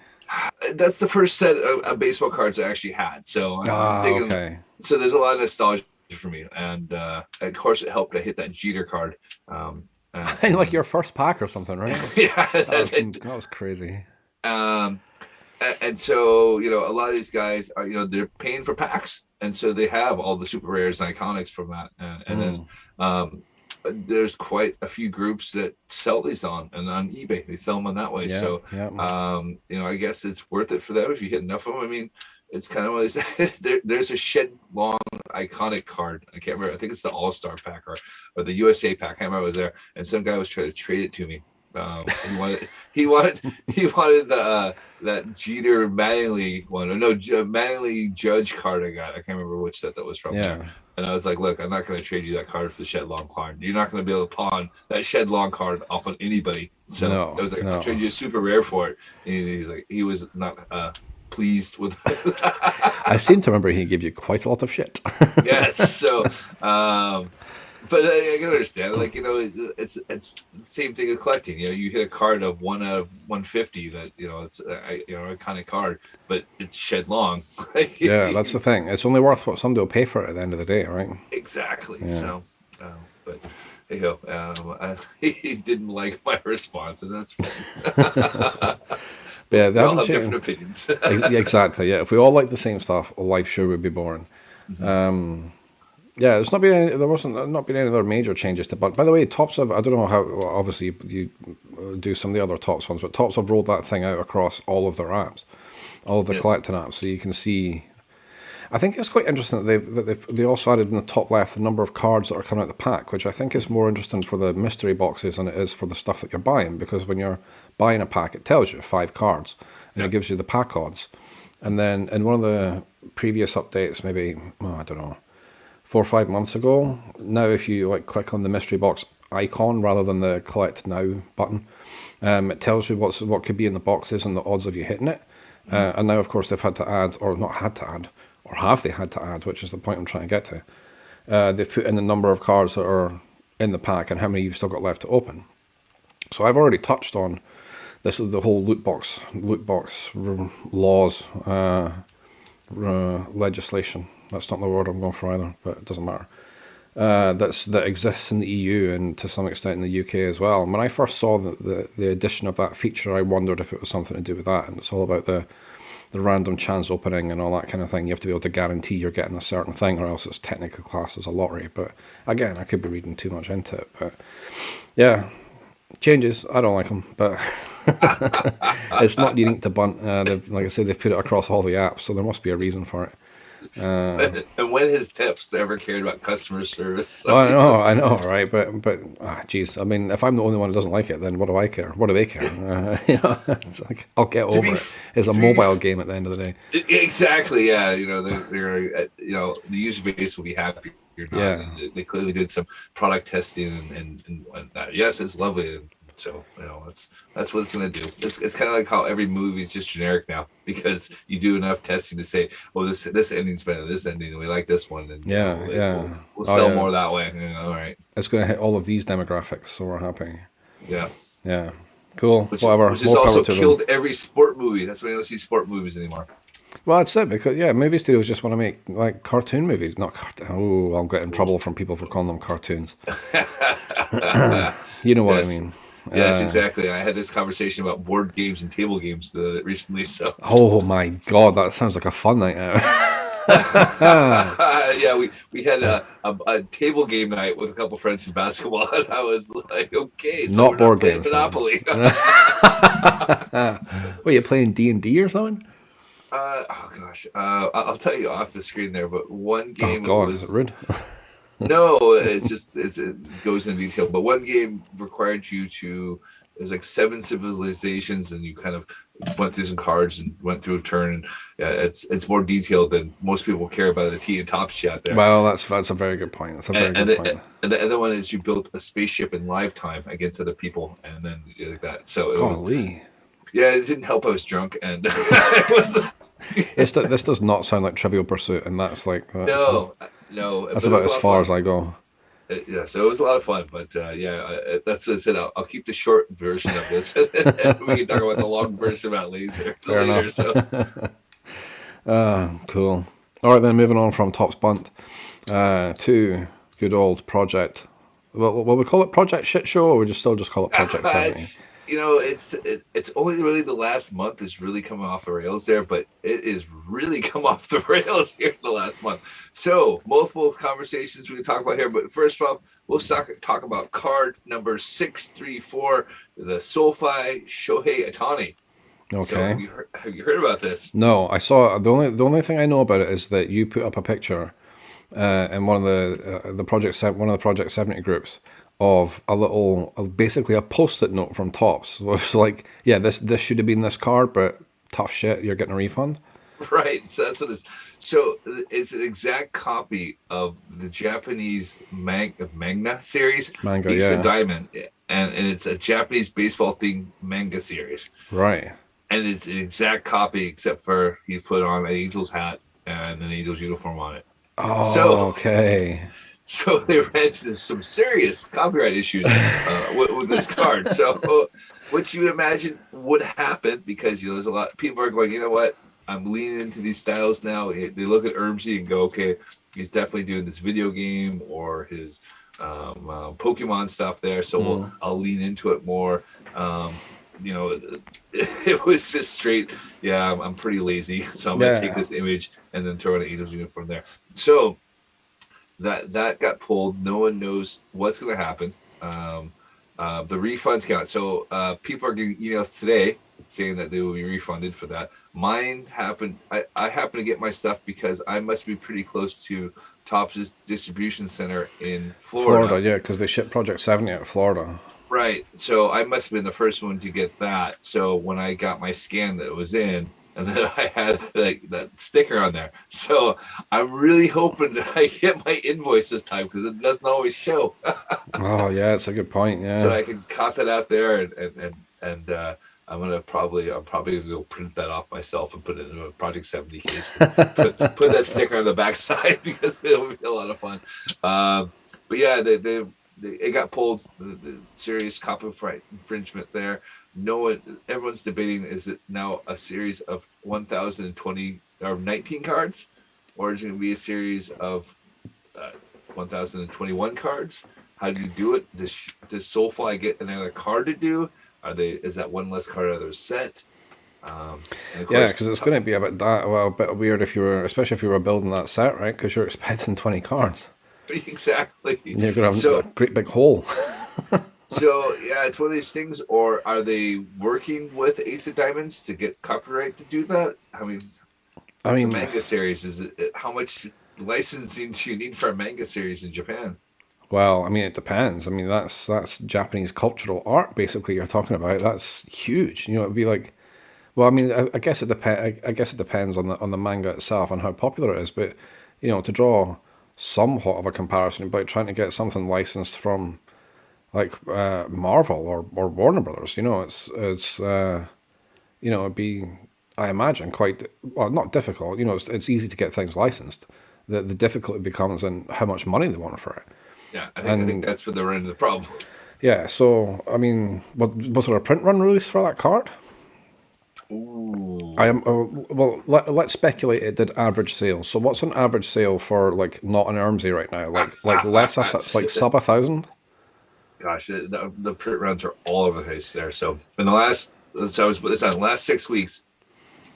C: That's the first set of baseball cards I actually had. So I'm digging. Okay. So there's a lot of nostalgia for me, and of course it helped to hit that Jeter card.
B: Like your first pack or something, right?
C: Yeah,
B: that was crazy.
C: And so a lot of these guys are they're paying for packs, and so they have all the super rares and iconics from that, and then there's quite a few groups that sell these on eBay. They sell them on that way.
B: Yeah,
C: so I guess it's worth it for them if you hit enough of them. I mean, it's kind of what there's a shed long iconic card. I can't remember. I think it's the All-Star pack or the USA pack. I can't remember. It was there, and some guy was trying to trade it to me. He wanted that Jeter Mattingly one. No, Mattingly Judge card I got. I can't remember which set that was from.
B: Yeah.
C: And I was like, look, I'm not going to trade you that card for the Shed Long card. You're not going to be able to pawn that Shed Long card off on anybody. So I was like, I'll trade you a super rare for it. And he's like, he was not pleased with
B: I seem to remember he gave you quite a lot of shit.
C: Yes. So, but I can understand, like, it's the same thing as collecting. You hit a card of 1 out of 150 that it's a iconic card, but it's Shed Long.
B: Yeah, that's the thing. It's only worth what somebody will pay for it at the end of the day, right?
C: Exactly. Yeah. So, but he didn't like my response, and that's fine.
B: But yeah, they
C: all have different opinions.
B: Exactly. Yeah, if we all like the same stuff, life sure would be boring. Mm-hmm. Yeah, there wasn't any other major changes to. But by the way, Topps have, I don't know how. Well, obviously, you do some of the other Topps ones, but Topps have rolled that thing out across all of their apps, all of the collecting apps, so you can see. I think it's quite interesting that they also added in the top left the number of cards that are coming out of the pack, which I think is more interesting for the mystery boxes than it is for the stuff that you're buying, because when you're buying a pack, it tells you 5 cards, and it gives you the pack odds. And then in one of the previous updates, maybe, I don't know, 4 or 5 months ago. Now, if you like click on the mystery box icon rather than the collect now button, it tells you what could be in the boxes and the odds of you hitting it. And now, of course, they've had to add, or not had to add, or have they had to add, which is the point I'm trying to get to. They've put in the number of cards that are in the pack and how many you've still got left to open. So I've already touched on this is the whole loot box laws, legislation. That's not the word I'm going for either, but it doesn't matter. That exists in the EU and to some extent in the UK as well. And when I first saw the addition of that feature, I wondered if it was something to do with that. And it's all about the random chance opening and all that kind of thing. You have to be able to guarantee you're getting a certain thing, or else it's technically classed as a lottery. But again, I could be reading too much into it. But yeah, changes. I don't like them, but it's not unique to Bunt. Like I say, they've put it across all the apps, so there must be a reason for it.
C: And when has Tips ever cared about customer service?
B: Oh, I know, right? But geez, I mean, if I'm the only one who doesn't like it, then what do I care? What do they care? It's like I'll get over it. It's a mobile game at the end of the day.
C: Exactly. Yeah. They're the user base will be happy.
B: Yeah.
C: They clearly did some product testing and that. Yes, it's lovely. And so that's what it's going to do. It's kind of like how every movie is just generic now, because you do enough testing to say, oh, this ending's better than this ending, and we like this one, and we'll sell more that way. All right,
B: it's going to hit all of these demographics, so we're happy.
C: Yeah,
B: cool.
C: Which
B: Whatever.
C: Which has also killed every sport movie. That's why you don't see sport movies anymore.
B: Well, that's it, because movie studios just want to make like cartoon movies, not cartoon. Oh, I'll get in trouble from people for calling them cartoons. You know what I mean.
C: Yes, exactly. I had this conversation about board games and table games recently. So.
B: Oh my God, that sounds like a fun night out.
C: Yeah, we had a table game night with a couple friends from basketball, and I was like, okay, so
B: not board games.
C: Monopoly.
B: What, you playing D&D or something?
C: Oh gosh, I'll tell you off the screen there. But one game.
B: Oh God, is it rude?
C: No, it's just it goes into detail. But one game required you to. There's like 7 civilizations, and you kind of went through some cards and went through a turn. And it's more detailed than most people care about the teaandtopps chat there.
B: Well, that's a very good point. That's a very good point.
C: And the other one is you built a spaceship in live time against other people, and then like that. So it was. Yeah, it didn't help. I was drunk, and it was.
B: This does not sound like Trivial Pursuit, and that's like
C: no.
B: That's about as far as I go.
C: Yeah, so it was a lot of fun, but that's what I said. I'll keep the short version of this, and we can talk about the long version about later. So.
B: Cool. All right, then moving on from Topps Bunt to good old Project. Well, we call it Project Shit Show, or we just call it Project 70?
C: It's only really the last month is really coming off the rails there, but it is really come off the rails here in the last month. So multiple conversations we can talk about here, but first off, we'll talk about card number 634, the SoFi Shohei Ohtani.
B: Okay.
C: So have you heard about this?
B: No, I saw the only thing I know about it is that you put up a picture in one of the Project 70 groups of a little, basically a post-it note from Topps. It was like, yeah, this should have been this card, but tough shit, you're getting a refund.
C: Right, so that's what it is. So it's an exact copy of the Japanese manga series, Ace of Diamond, and it's a Japanese baseball themed manga series.
B: Right.
C: And it's an exact copy, except for he put on an Angels hat and an Angels uniform on it.
B: Oh, okay.
C: So they ran into some serious copyright issues with this card. So what you would imagine would happen, because there's a lot of people are going, you know what, I'm leaning into these styles now. They look at Ermsey and go, okay, he's definitely doing this video game or his Pokemon stuff there. So I'll lean into it more. It was just straight. Yeah, I'm pretty lazy, so I'm gonna take this image and then throw an Angels uniform there. So that got pulled. No one knows what's going to happen. The refunds count. So people are getting emails today saying that they will be refunded for that. Mine happened. I happen to get my stuff because I must be pretty close to Topps' distribution center in Florida.
B: Yeah, because they ship Project 70 out of Florida.
C: Right. So I must have been the first one to get that. So when I got my scan that it was in, and then I had like that sticker on there. So I'm really hoping that I get my invoice this time because it doesn't always show.
B: Oh yeah, it's a good point.
C: So
B: Yeah.
C: I can cut that out there, and I'm probably gonna go print that off myself and put it in a Project 70 case. And put that sticker on the backside because it'll be a lot of fun. But yeah, it got pulled. The serious copyright infringement there. Everyone's debating: is it now a series of 1,020 or 19 cards, or is it going to be a series of 1,021 cards? How do you do it? Does Soulfly get another card to do? Is that one less card out of their set?
B: Yeah, because it's going to be a bit weird especially if you were building that set, right? Because you're expecting 20 cards.
C: Exactly.
B: And you're going to have a great big hole.
C: So yeah, it's one of these things. Or are they working with Ace of Diamonds to get copyright to do that? I mean, it's a manga series. How much licensing do you need for a manga series in Japan?
B: Well, I mean, it depends. I mean, that's Japanese cultural art, basically. You're talking about. That's huge. It'd be like, well, I mean, I guess it depends. I guess it depends on the manga itself and how popular it is. But to draw somewhat of a comparison about trying to get something licensed from like Marvel or Warner Brothers, it'd be, I imagine, quite not difficult. It's easy to get things licensed. The difficulty becomes in how much money they want for it.
C: Yeah, I think that's where they're into the problem.
B: Yeah, so I mean, was there a print run release for that card?
C: Ooh.
B: Well, let's speculate it did average sales. So what's an average sale for like not an Armsy right now? Like less like sub 1,000.
C: Gosh, the print runs are all over the place there. So in the last 6 weeks,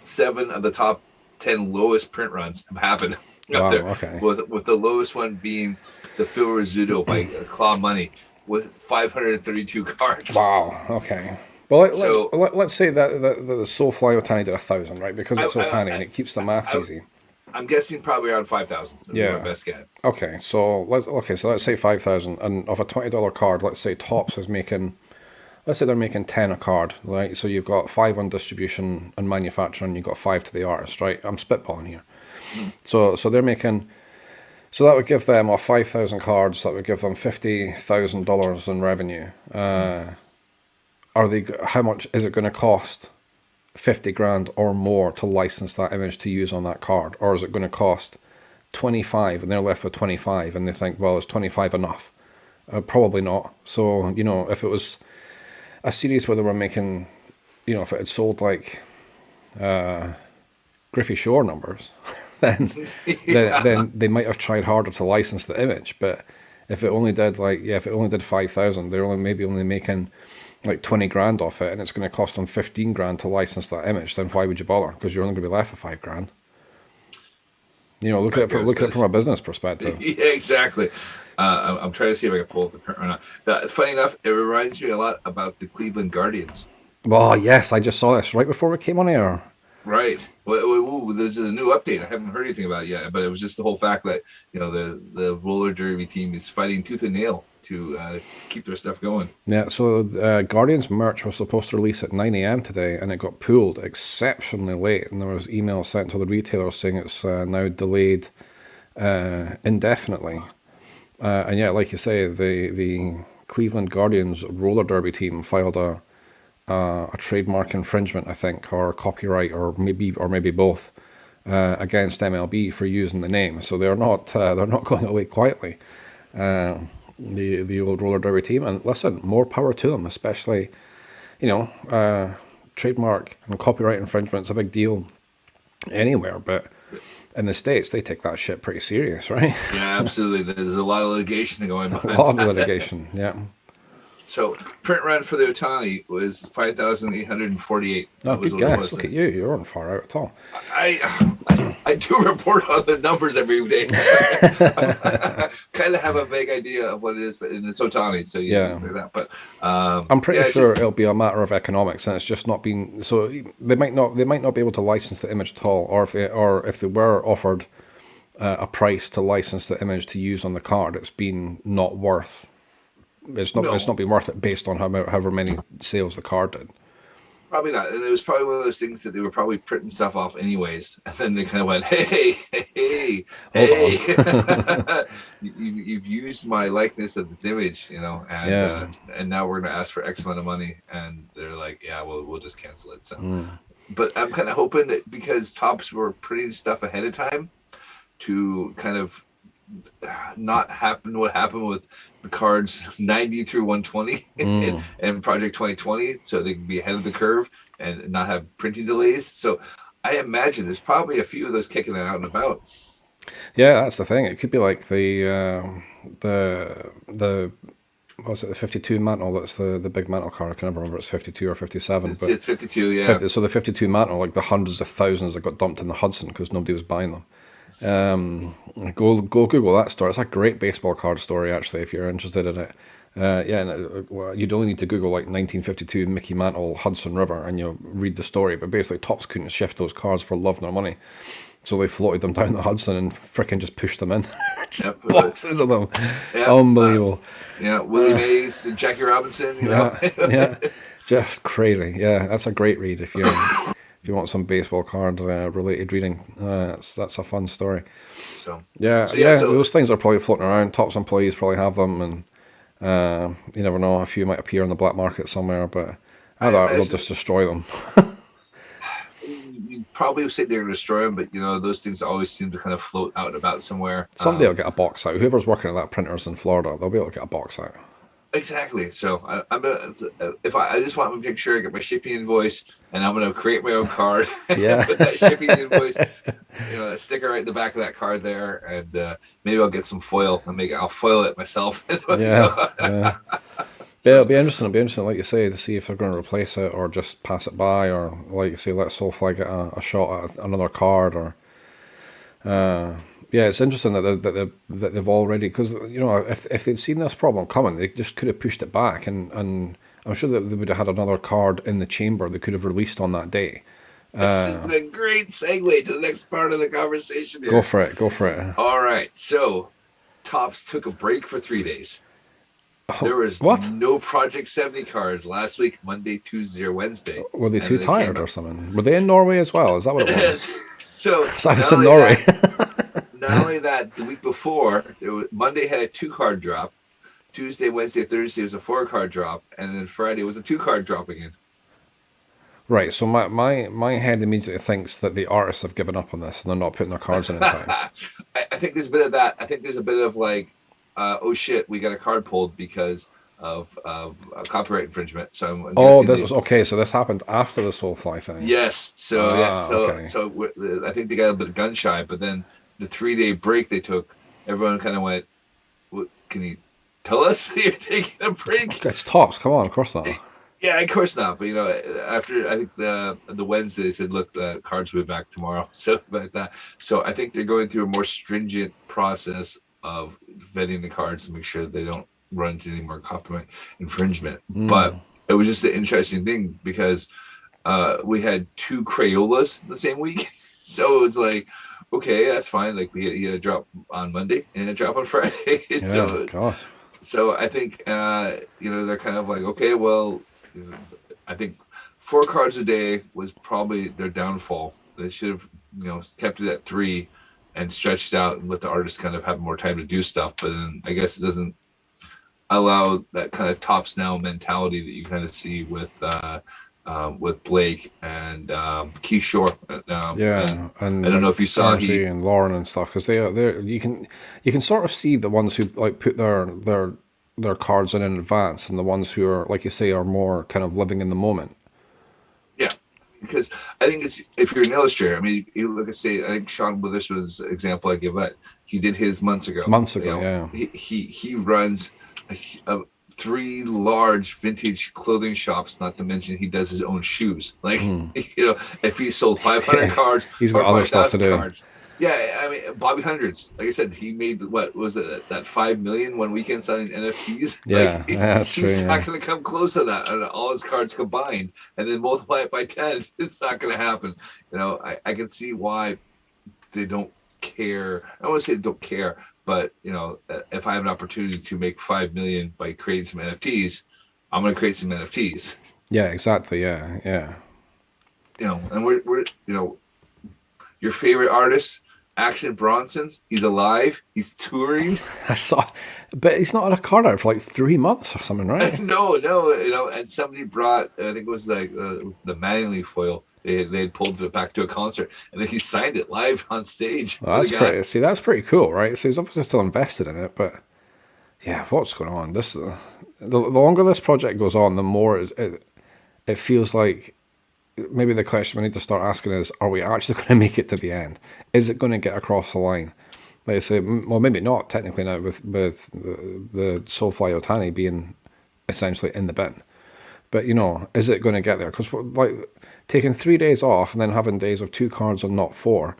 C: 7 of the top 10 lowest print runs have happened up there. Okay. With the lowest one being the Phil Rizzuto by Claw Money with 532 cards.
B: Wow. Okay. Well, let's say that the Soulfly Otani did 1,000, right? Because it's Otani and it keeps the maths easy.
C: I'm guessing probably around 5,000.
B: Yeah.
C: My best guess.
B: Okay. So let's say 5,000, and of a $20 card, let's say Topps is making. Let's say they're making 10 a card, right? So you've got 5 on distribution and manufacturing, you've got 5 to the artist, right? I'm spitballing here. So they're making. So that would give them 5,000 cards. That would give them $50,000 in revenue. How much is it going to cost? 50 grand or more to license that image to use on that card, or is it going to cost 25 and they're left with 25 and they think, well, is 25 enough? Probably not. So if it was a series where they were making, if it had sold like Griffey Shore numbers, then they might have tried harder to license the image. But if it only did 5,000, they're only making like 20 grand off it, and it's going to cost them 15 grand to license that image. Then why would you bother? Because you're only going to be left with 5 grand. Look at it from a business perspective.
C: Yeah, exactly. I'm trying to see if I can pull up the print right now. Funny enough, it reminds me a lot about the Cleveland Guardians.
B: Oh yes, I just saw this right before we came on air.
C: Right. Well, there's a new update. I haven't heard anything about it yet, but it was just the whole fact that the roller derby team is fighting tooth and nail to keep their stuff going.
B: Yeah. So Guardians merch was supposed to release at 9 a.m. today, and it got pulled exceptionally late. And there was emails sent to the retailers saying it's now delayed indefinitely. And yeah, like you say, the Cleveland Guardians roller derby team filed a trademark infringement, I think, or copyright, or maybe both, against MLB for using the name. So they're not going away quietly. The old roller derby team, and listen, more power to them. Especially, trademark and copyright infringement's a big deal anywhere, but in the States they take that shit pretty serious, right?
C: Yeah, absolutely. There's a lot of litigation going on.
B: A lot of litigation, yeah.
C: So print run for the Otani was 5,848.
B: Oh, good guess. Look at you. You weren't far out at all.
C: I do report on the numbers every day. I kind of have a vague idea of what it is, but it's Otani, so yeah. That. But
B: I'm pretty sure it'll be a matter of economics, and it's just not been. So they might not be able to license the image at all, or if they were offered a price to license the image to use on the card, it's been not worth. It's not been worth it based on however many sales the card did.
C: Probably not. And it was probably one of those things that they were probably printing stuff off anyways. And then they kind of went, hey, you've used my likeness of this image, and now we're going to ask for X amount of money. And they're like, yeah, we'll just cancel it. So, but I'm kind of hoping that because Topps were printing stuff ahead of time to kind of not happen what happened with the cards 90 through 120 and Project 2020, so they can be ahead of the curve and not have printing delays. So I imagine there's probably a few of those kicking out and about.
B: Yeah, that's the thing. It could be like the was it the 52 mantle? That's the big mantle card. I can never remember. It's 52 or 57.
C: It's 52, yeah.
B: So the 52 mantle, like the hundreds of thousands that got dumped in the Hudson because nobody was buying them. Go Google that story. It's a great baseball card story, actually, if you're interested in it. You'd only need to Google like 1952 Mickey Mantle Hudson River, and you'll read the story. But basically, Topps couldn't shift those cards for love nor money, so they floated them down the Hudson and fricking just pushed them in. Boxes of them. Unbelievable.
C: Willie Mays and Jackie Robinson.
B: Yeah, just crazy. Yeah, that's a great read if you. If you want some baseball card related reading, that's a fun story. So those things are probably floating around. Topps employees probably have them, and you never know, a few might appear on the black market somewhere. But they'll just destroy them.
C: You probably say they're going to destroy them, but those things always seem to kind of float out and about somewhere.
B: Someday will get a box out. Whoever's working at that printers in Florida, they'll be able to get a box out.
C: Exactly. So I just want to make sure I get my shipping invoice, and I'm going to create my own card.
B: Yeah.
C: Put that shipping invoice, that sticker right in the back of that card there, and maybe I'll get some foil and I'll foil it myself.
B: Yeah. It'll be interesting, like you say, to see if they're going to replace it or just pass it by, or like you say, let Soulfly get a shot at another card, or. Yeah, it's interesting that they've already, because if they'd seen this problem coming, they just could have pushed it back, and I'm sure that they would have had another card in the chamber they could have released on that day.
C: This is a great segue to the next part of the conversation here.
B: Go for it.
C: All right, so Topps took a break for 3 days. There was no Project 70 cards last week, Monday, Tuesday, or Wednesday.
B: Were they too tired or something? Were they in Norway as well? Is that what it was?
C: So
B: I was in Norway.
C: Not only that, the week before, Monday had a 2-card drop. Tuesday, Wednesday, Thursday was a 4-card drop. And then Friday was a 2-card drop again.
B: Right, so my head immediately thinks that the artists have given up on this and they're not putting their cards in time.
C: I think there's a bit of that. I think there's a bit of like, oh shit, we got a card pulled because of copyright infringement. So
B: so this happened after the Soulfly thing.
C: Yes. So I think they got a bit gun shy, but then the 3-day break they took, everyone kind of went, can you tell us you're taking a break?
B: It's Topps, come on, of course not.
C: Yeah, of course not. But after I think the Wednesday, they said, look, the cards will be back tomorrow. So like that. So I think they're going through a more stringent process of vetting the cards to make sure that they don't run into any more copyright infringement. But it was just an interesting thing because we had 2 Crayolas the same week. So it was like, okay, that's fine. Like he had a drop on Monday and a drop on Friday. So I think they're kind of like, okay, well, I think 4 cards a day was probably their downfall. They should have kept it at 3 and stretched out and let the artists kind of have more time to do stuff. But then I guess it doesn't allow that kind of Topps now mentality that you kind of see with Blake and Keith Shore. And I don't know if you saw
B: he and Lauren and stuff, because they you can sort of see the ones who like put their cards in advance and the ones who are, like you say, are more kind of living in the moment. Yeah,
C: because I think it's, if you're an illustrator, I mean, you look at, say, I think Sean Witherspoon's example I give that he did his months ago.
B: Yeah.
C: He runs 3 large vintage clothing shops, not to mention he does his own shoes. Like, if he sold 500 cards,
B: he's got other stuff to do.
C: Cards. Yeah, I mean, Bobby Hundreds, like I said, he made, what was it, that $5 million one weekend selling NFTs?
B: Yeah, that's true.
C: He's not going to come close to that on all his cards combined, and then multiply it by 10. It's not going to happen. I can see why they don't care. I don't want to say they don't care, but if I have an opportunity to make $5 million by creating some NFTs, I'm going to create some NFTs.
B: Yeah, exactly. Yeah, yeah.
C: And we're your favorite artist, Action Bronson's. He's alive. He's touring.
B: I saw, but he's not had a card out for like 3 months or something, right?
C: No, and somebody brought, I think it was like it was the Manly foil. They had pulled it back to a concert, and then he signed it live on stage.
B: Well, that's pretty. See, that's pretty cool, right? So he's obviously still invested in it, but yeah, what's going on? The longer this project goes on, the more it feels like maybe the question we need to start asking is: are we actually going to make it to the end? Is it going to get across the line? Like I say, well, maybe not technically now with the Soulfly Otani being essentially in the bin. But is it going to get there? Because like taking 3 days off and then having days of 2 cards and not 4,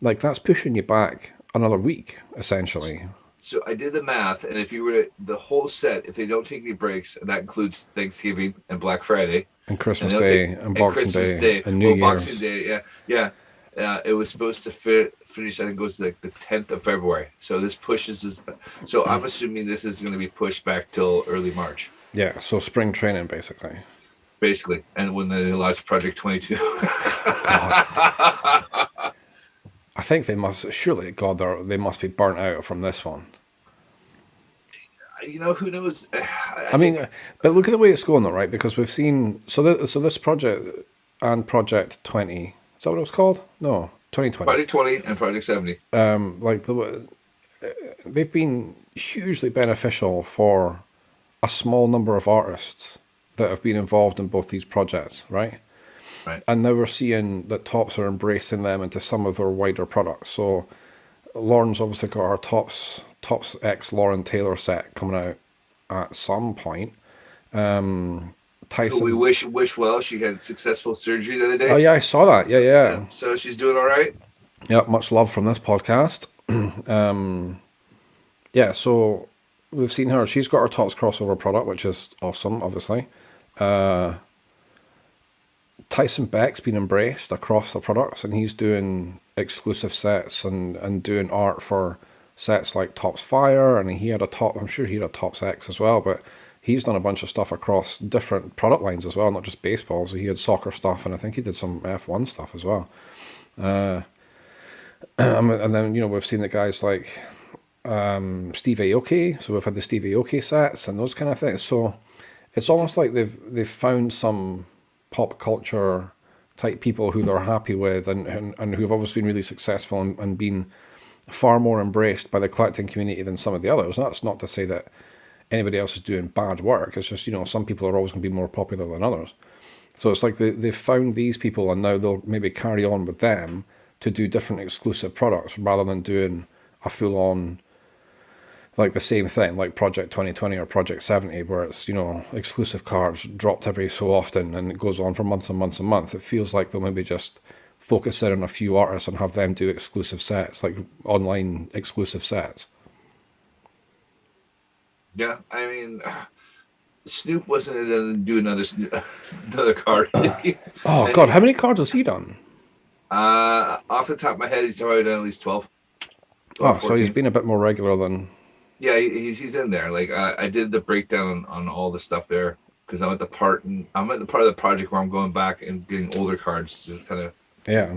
B: like that's pushing you back another week essentially.
C: So I did the math, and if you were to, the whole set, if they don't take any breaks, and that includes Thanksgiving and Black Friday,
B: and Christmas Day, and Boxing Day, and New Year's.
C: Boxing Day, yeah. It was supposed to finish. I think it was like the 10th of February. So this pushes this. So I'm assuming this is going to be pushed back till early March.
B: Yeah. So spring training, basically.
C: Basically, and when they launch Project 22.
B: I think they must. Surely, God, they must be burnt out from this one.
C: Who knows?
B: I mean, but look at the way it's going, though, right? Because we've seen so this project and Project 20. Is that what it was called? No, 2020.
C: Project 20 and Project 70.
B: They've been hugely beneficial for a small number of artists that have been involved in both these projects, right?
C: Right.
B: And now we're seeing that Topps are embracing them into some of their wider products. So Lauren's obviously got her Topps X Lauren Taylor set coming out at some point. Tyson,
C: we wish well. She had successful surgery the other day.
B: Oh yeah, I saw that. Yeah.
C: So she's doing all right.
B: Yeah, much love from this podcast. Yeah, so we've seen her. She's got her Topps crossover product, which is awesome, obviously. Tyson Beck's been embraced across the products, and he's doing exclusive sets and doing art for sets like Topps Fire, and I'm sure he had a Topps X as well, but he's done a bunch of stuff across different product lines as well, not just baseball. So he had soccer stuff, and I think he did some F1 stuff as well. And then, we've seen the guys like Steve Aoki, so we've had the Steve Aoki sets and those kind of things. So it's almost like they've found some pop culture type people who they're happy with and who've obviously been really successful and been far more embraced by the collecting community than some of the others. And that's not to say that anybody else is doing bad work. It's just, some people are always going to be more popular than others. So it's like they've found these people, and now they'll maybe carry on with them to do different exclusive products rather than doing a full-on, like the same thing, like Project 2020 or Project 70, where it's, exclusive cards dropped every so often and it goes on for months and months and months. It feels like they'll maybe just focus in on a few artists and have them do exclusive sets, like online exclusive sets.
C: Yeah, I mean, Snoop wasn't going to do another card.
B: Oh, God, how many cards has he done?
C: Off the top of my head, he's already done at least 12.
B: So he's been a bit more regular than...
C: Yeah, he's in there. Like, I did the breakdown on all the stuff there, because I'm at the part of the project where I'm going back and getting older cards to kind of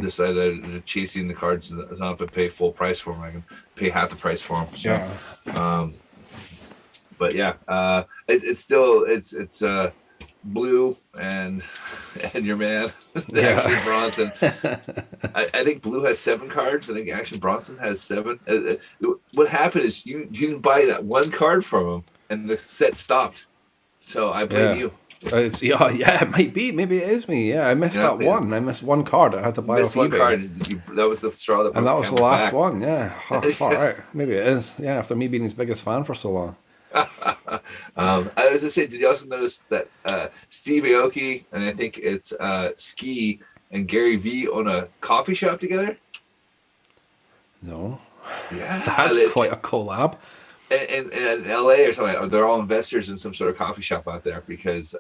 C: decide chasing the cards, and I don't have to pay full price for them. I can pay half the price for them. So, yeah. But yeah, it's still Blue and your man, Action Bronson. I think Blue has 7 cards. I think Action Bronson has 7. What happened is you didn't buy that one card from him, and the set stopped. So I blame you.
B: It might be. Maybe it is me. Yeah, I missed that one. I missed one card. I had to buy off
C: one
B: eBay.
C: Card. That was the straw that broke.
B: And that was the last
C: back.
B: one. Yeah, far out. Maybe it is. Yeah, after me being his biggest fan for so long.
C: I was going to say, did you also notice that Steve Aoki and I think it's Ski and Gary V own a coffee shop together?
B: No.
C: Yeah.
B: That's quite a collab.
C: In LA or something, they're all investors in some sort of coffee shop out there, because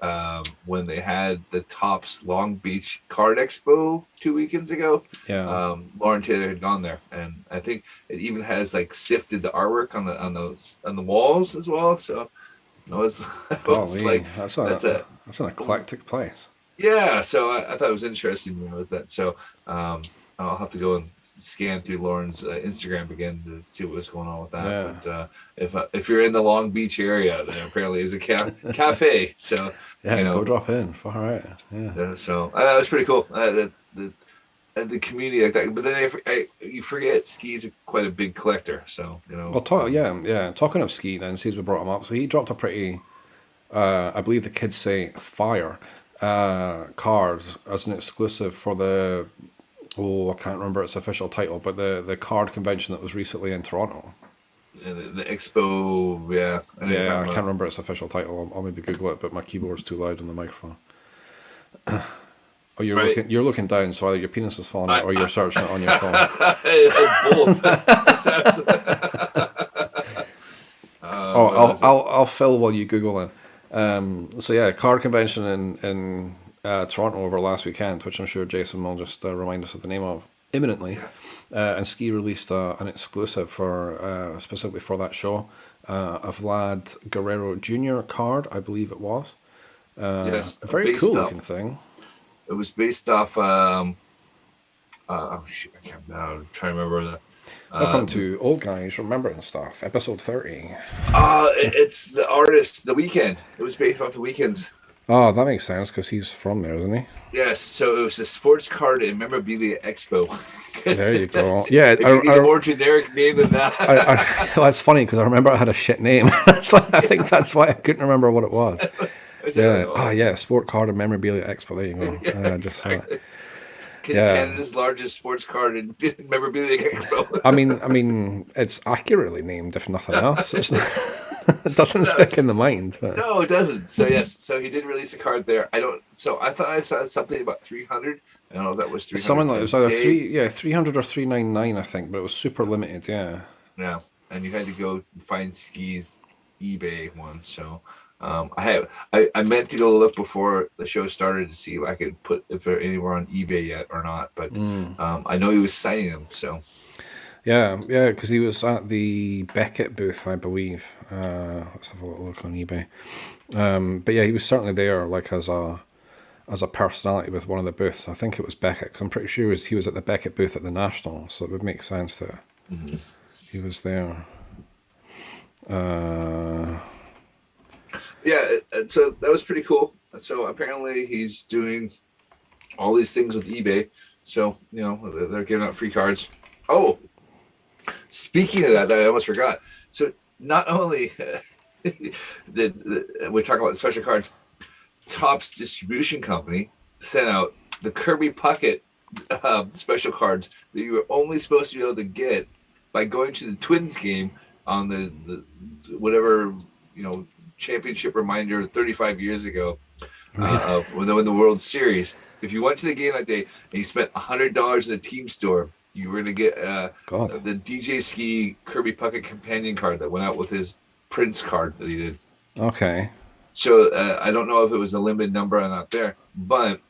C: when they had the Topps Long Beach Card Expo 2 weekends ago, Lauren Taylor had gone there, and I think it even has like sifted the artwork on the walls as well. So I was, I was
B: Golly,
C: like,
B: that's
C: that's a
B: an eclectic place.
C: yeah. So I thought it was interesting. Was that so? I'll have to go and scan through Lauren's Instagram again to see what was going on with that.
B: Yeah,
C: But if you're in the Long Beach area, there apparently is a cafe. So
B: yeah,
C: you
B: go
C: know,
B: drop in. Far right. Yeah.
C: so that was pretty cool. The community like that. But then you forget Ski's quite a big collector. So
B: Well, yeah. Talking of Ski, then, since we brought him up, so he dropped a pretty, I believe the kids say, fire card as an exclusive for the, I can't remember its official title, but the card convention that was recently in Toronto.
C: the expo, yeah. I know you're
B: Yeah, I
C: talking
B: can't
C: about.
B: remember its official title. I'll maybe Google it, but my keyboard's too loud on the microphone. Oh,
C: Right.
B: you're looking down, so either your penis is falling out
C: I,
B: or you're
C: I,
B: searching it on your phone.
C: both. It's
B: Oh,
C: what was it?
B: I'll fill while you Google it. So yeah, card convention in Toronto over last weekend, which I'm sure Jason will just remind us of the name of imminently.
C: Yeah.
B: And Ski released an exclusive for specifically for that show, a Vlad Guerrero Jr. card, I believe it was.
C: Yes,
B: A very
C: based
B: cool looking
C: off.
B: thing.
C: It was based off. Oh shit, I can't. I'm trying to remember the.
B: Welcome to Old Guys Remembering Stuff, episode 30.
C: It's the artist, The Weeknd. It was based off The Weeknd's.
B: Oh, that makes sense because he's from there, isn't he?
C: Yes, so it was a sports card and memorabilia expo. 'Cause
B: There you go. Yeah,
C: if you need a more generic name than that.
B: that's funny because I remember I had a shit name. That's why I think that's why I couldn't remember what it was.
C: I said,
B: Yeah.
C: oh,
B: Oh, yeah. Sport card and memorabilia expo. There you go. Just saw it. Yeah.
C: Canada's largest sports card and memorabilia expo.
B: I mean, it's accurately named, if nothing else. It doesn't stick in the mind. But.
C: No, it doesn't. So yes, so he did release a card there. I don't. So I thought I saw something about 300. I don't know if that was 300.
B: Something like it was either
C: a day.
B: 300 or 399, I think, but it was super limited. Yeah.
C: Yeah, and you had to go find Ski's eBay one. So I meant to go look before the show started to see if I could put if they're anywhere on eBay yet or not. But I know he was signing them. So
B: Yeah, because he was at the Beckett booth, I believe. Let's have a little look on eBay. But yeah, he was certainly there, like as a personality with one of the booths. I think it was Beckett, because I'm pretty sure he was at the Beckett booth at the National, so it would make sense that he was there.
C: yeah, so that was pretty cool. So apparently he's doing all these things with eBay. So they're giving out free cards. Oh, speaking of that, I almost forgot. So not only did we talk about the special cards, Topps Distribution Company sent out the Kirby Puckett special cards that you were only supposed to be able to get by going to the Twins game on the whatever championship reminder 35 years ago of when they won the World Series. If you went to the game that day and you spent $100 in the team store, you were going to get the DJ Ski Kirby Puckett companion card that went out with his Prince card that he did.
B: Okay.
C: So I don't know if it was a limited number or not there, but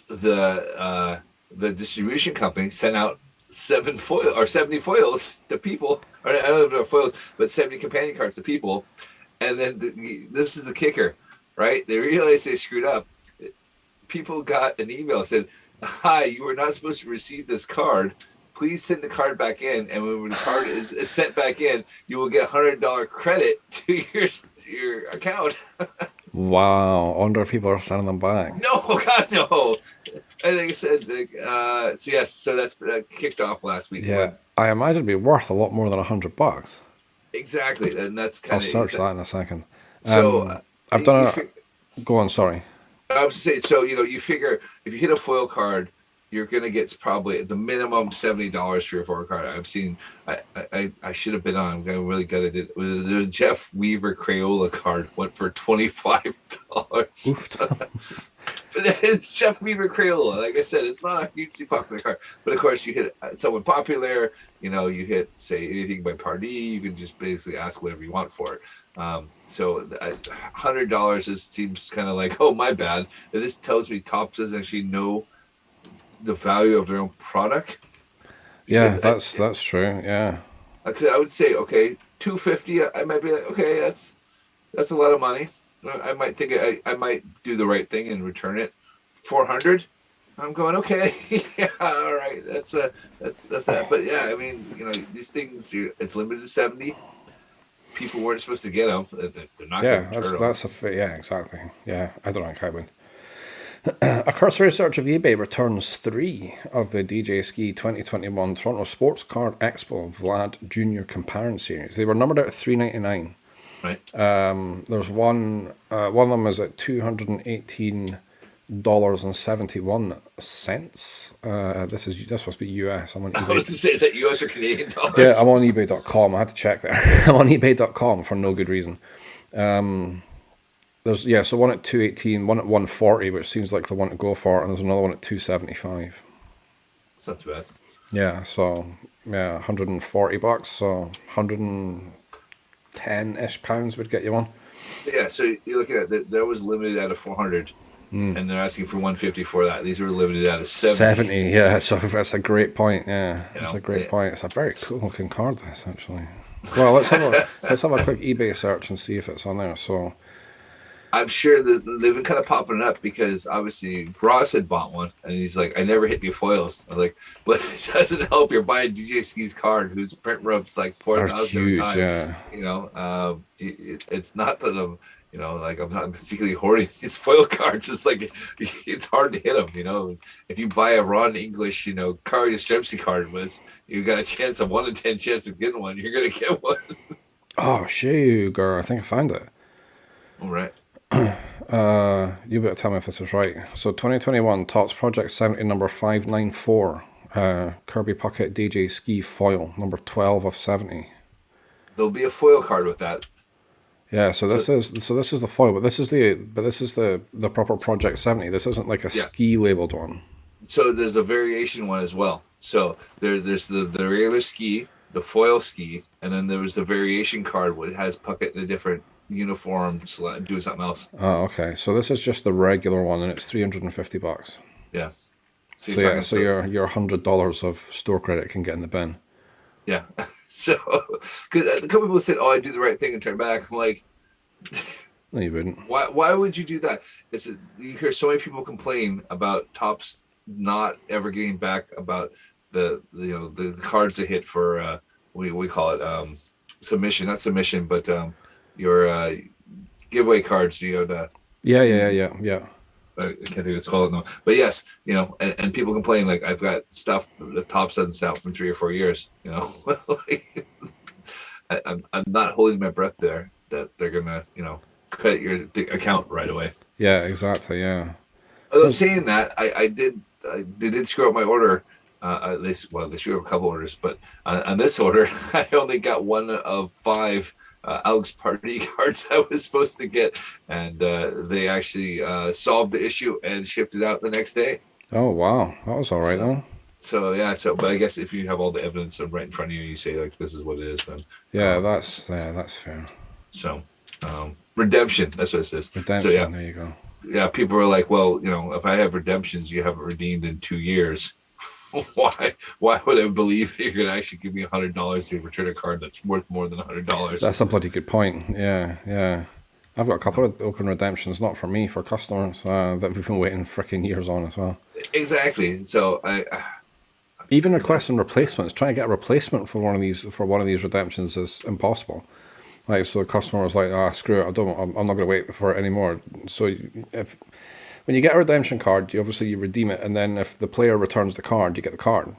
C: the distribution company sent out 70 foils to people. Or I don't know if they're foils, but 70 companion cards to people. And then this is the kicker, right? They realized they screwed up. People got an email that said, "Hi, you were not supposed to receive this card. Please send the card back in, and when the card is sent back in, you will get $100 credit to your account."
B: Wow. I wonder if people are sending them back.
C: No, God, no. And like I said, so yes, so that's kicked off last week.
B: Yeah. I imagine it'd be worth a lot more than $100.
C: Exactly, and that's kind
B: I'll
C: of
B: search that in a second.
C: So
B: I've done go on, sorry.
C: I was saying, so you figure if you hit a foil card, you're gonna get probably at the minimum $70 for your foil card. I've seen. I should have been on. I'm really good at it. The Jeff Weaver Crayola card went for $25. But it's Jeff Weaver Crayola. Like I said, it's not a hugely popular card. But of course, you hit someone popular. You hit say anything by Pardee. You can just basically ask whatever you want for it. So $100 seems kind of like, oh, my bad. This tells me Topps doesn't actually know the value of their own product.
B: Yeah, that's true. Yeah.
C: I would say, okay, $250. I might be like, okay, that's That's a lot of money. I might think I might do the right thing and return it. 400. I'm going, okay. Yeah, all right. That's that. But yeah, I mean, these things, it's limited to 70. People weren't supposed to get them. They're not going to return them.
B: Yeah, exactly. Yeah, I don't think I would. A cursory search of eBay returns 3 of the DJ Ski 2021 Toronto Sports Card Expo Vlad Jr. Comparison Series. They were numbered out at $3.99.
C: Right.
B: There's one of them is at $218.71. This must be US. I'm on eBay.
C: I was to say, is that US or Canadian dollars?
B: Yeah, I'm on eBay.com. I had to check there. I'm on eBay.com for no good reason. There's so one at 218, one at 140, which seems like the one to go for, and there's another one at 275.
C: It's not too bad.
B: Yeah, so $140, so 110-ish pounds would get you one.
C: Yeah, so you're looking at that was limited out of 400, and they're asking for 150 for that. These are limited out of 70.
B: Yeah, so that's a great point. Yeah, that's a great point. It's a very cool looking card, this actually. Well, let's have a quick eBay search and see if it's on there. So
C: I'm sure that they've been kind of popping up because obviously Ross had bought one and he's like, I never hit any foils. I'm like, but it doesn't help. You're buying DJ Ski's card, whose print rub's like 4,000 times. Yeah. It's not that I'm not particularly hoarding these foil cards. It's like it's hard to hit them. If you buy a Ron English, Kari Yastrzemski card, you got a chance of 1 in 10 chance of getting one. You're gonna get one.
B: Oh, sugar! I think I found it.
C: All right.
B: You better tell me if this is right. So 2021 Topps Project 70 number 594, Kirby Puckett DJ Ski foil number 12 of 70.
C: There'll be a foil card with that.
B: Yeah, so this is the foil, but this is the proper Project 70. This isn't like a ski labeled one.
C: So there's a variation one as well. So there's the regular ski, the foil ski, and then there was the variation card where it has Puckett in a different uniform doing something else.
B: Oh, okay. So this is just the regular one, and it's $350.
C: Yeah.
B: So your $100 of store credit can get in the bin.
C: Yeah. So, because a couple people said, "Oh, I do the right thing and turn back." I'm like,
B: no, you wouldn't.
C: Why would you do that? You hear so many people complain about Topps not ever getting back about the cards they hit for we call it submission, not submission, but your giveaway cards. Yeah. I can't think what it's called now. But yes, and people complain like I've got stuff that Topps doesn't sell from 3 or 4 years. I'm not holding my breath there that they're gonna credit your account right away.
B: Yeah, exactly. Yeah.
C: Although saying that, they did screw up my order. They screwed up a couple orders, but on this order, I only got 1 of 5 Alex Party cards I was supposed to get, and they actually solved the issue and shipped it out the next day. Oh wow, that was all right then. But I guess if you have all the evidence right in front of you, you say like this is what it is, then
B: that's fair.
C: So redemption, that's what it says.
B: Redemption. So, there you go.
C: Yeah, people are like, well, if I have redemptions you haven't redeemed in 2 years. Why would I believe you're going to actually give me $100 to return a card that's worth more than $100?
B: That's a bloody good point. Yeah. I've got a couple of open redemptions, not for me, for customers that we've been waiting freaking years on as well.
C: Exactly. So
B: even requesting replacements, trying to get a replacement for one of these redemptions is impossible. Like, so the customer was like, screw it, I'm not going to wait for it anymore. So when you get a redemption card, you redeem it, and then if the player returns the card, you get the card.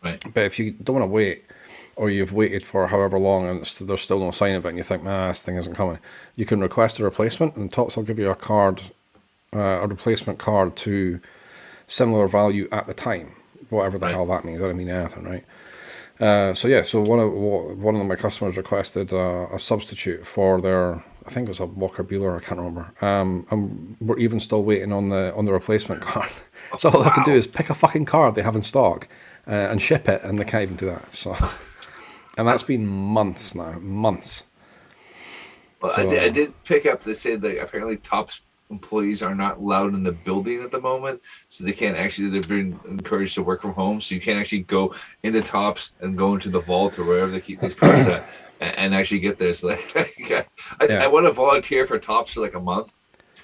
C: Right.
B: But if you don't want to wait, or you've waited for however long and there's still no sign of it, and you think, this thing isn't coming, you can request a replacement, and Topps will give you a replacement card to similar value at the time, whatever the hell that means. I don't mean anything, right? So one of my customers requested a substitute for their, I think it was a Walker Buehler, I can't remember. And we're even still waiting on the replacement card. So all they have to do is pick a fucking card they have in stock and ship it, and they can't even do that. So, and that's been months now, months.
C: Well, so, I did pick up. They said that apparently Topps employees are not allowed in the building at the moment, so they can't actually. They've been encouraged to work from home, so you can't actually go into Tops and go into the vault or wherever they keep these cars at and actually get this. Like, I
B: Yeah.
C: want to volunteer for Tops for like a month.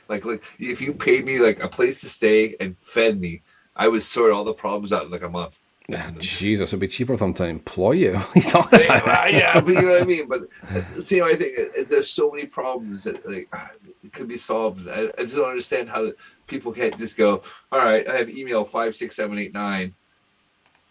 C: Like if you paid me like a place to stay and fed me, I would sort all the problems out in like a month.
B: Jesus, it'd be cheaper for them to employ you. He's talking about.
C: Yeah, but you know what I mean. But see, I think there's so many problems that like it could be solved. I just don't understand how people can't just go. All right, I have email 56789.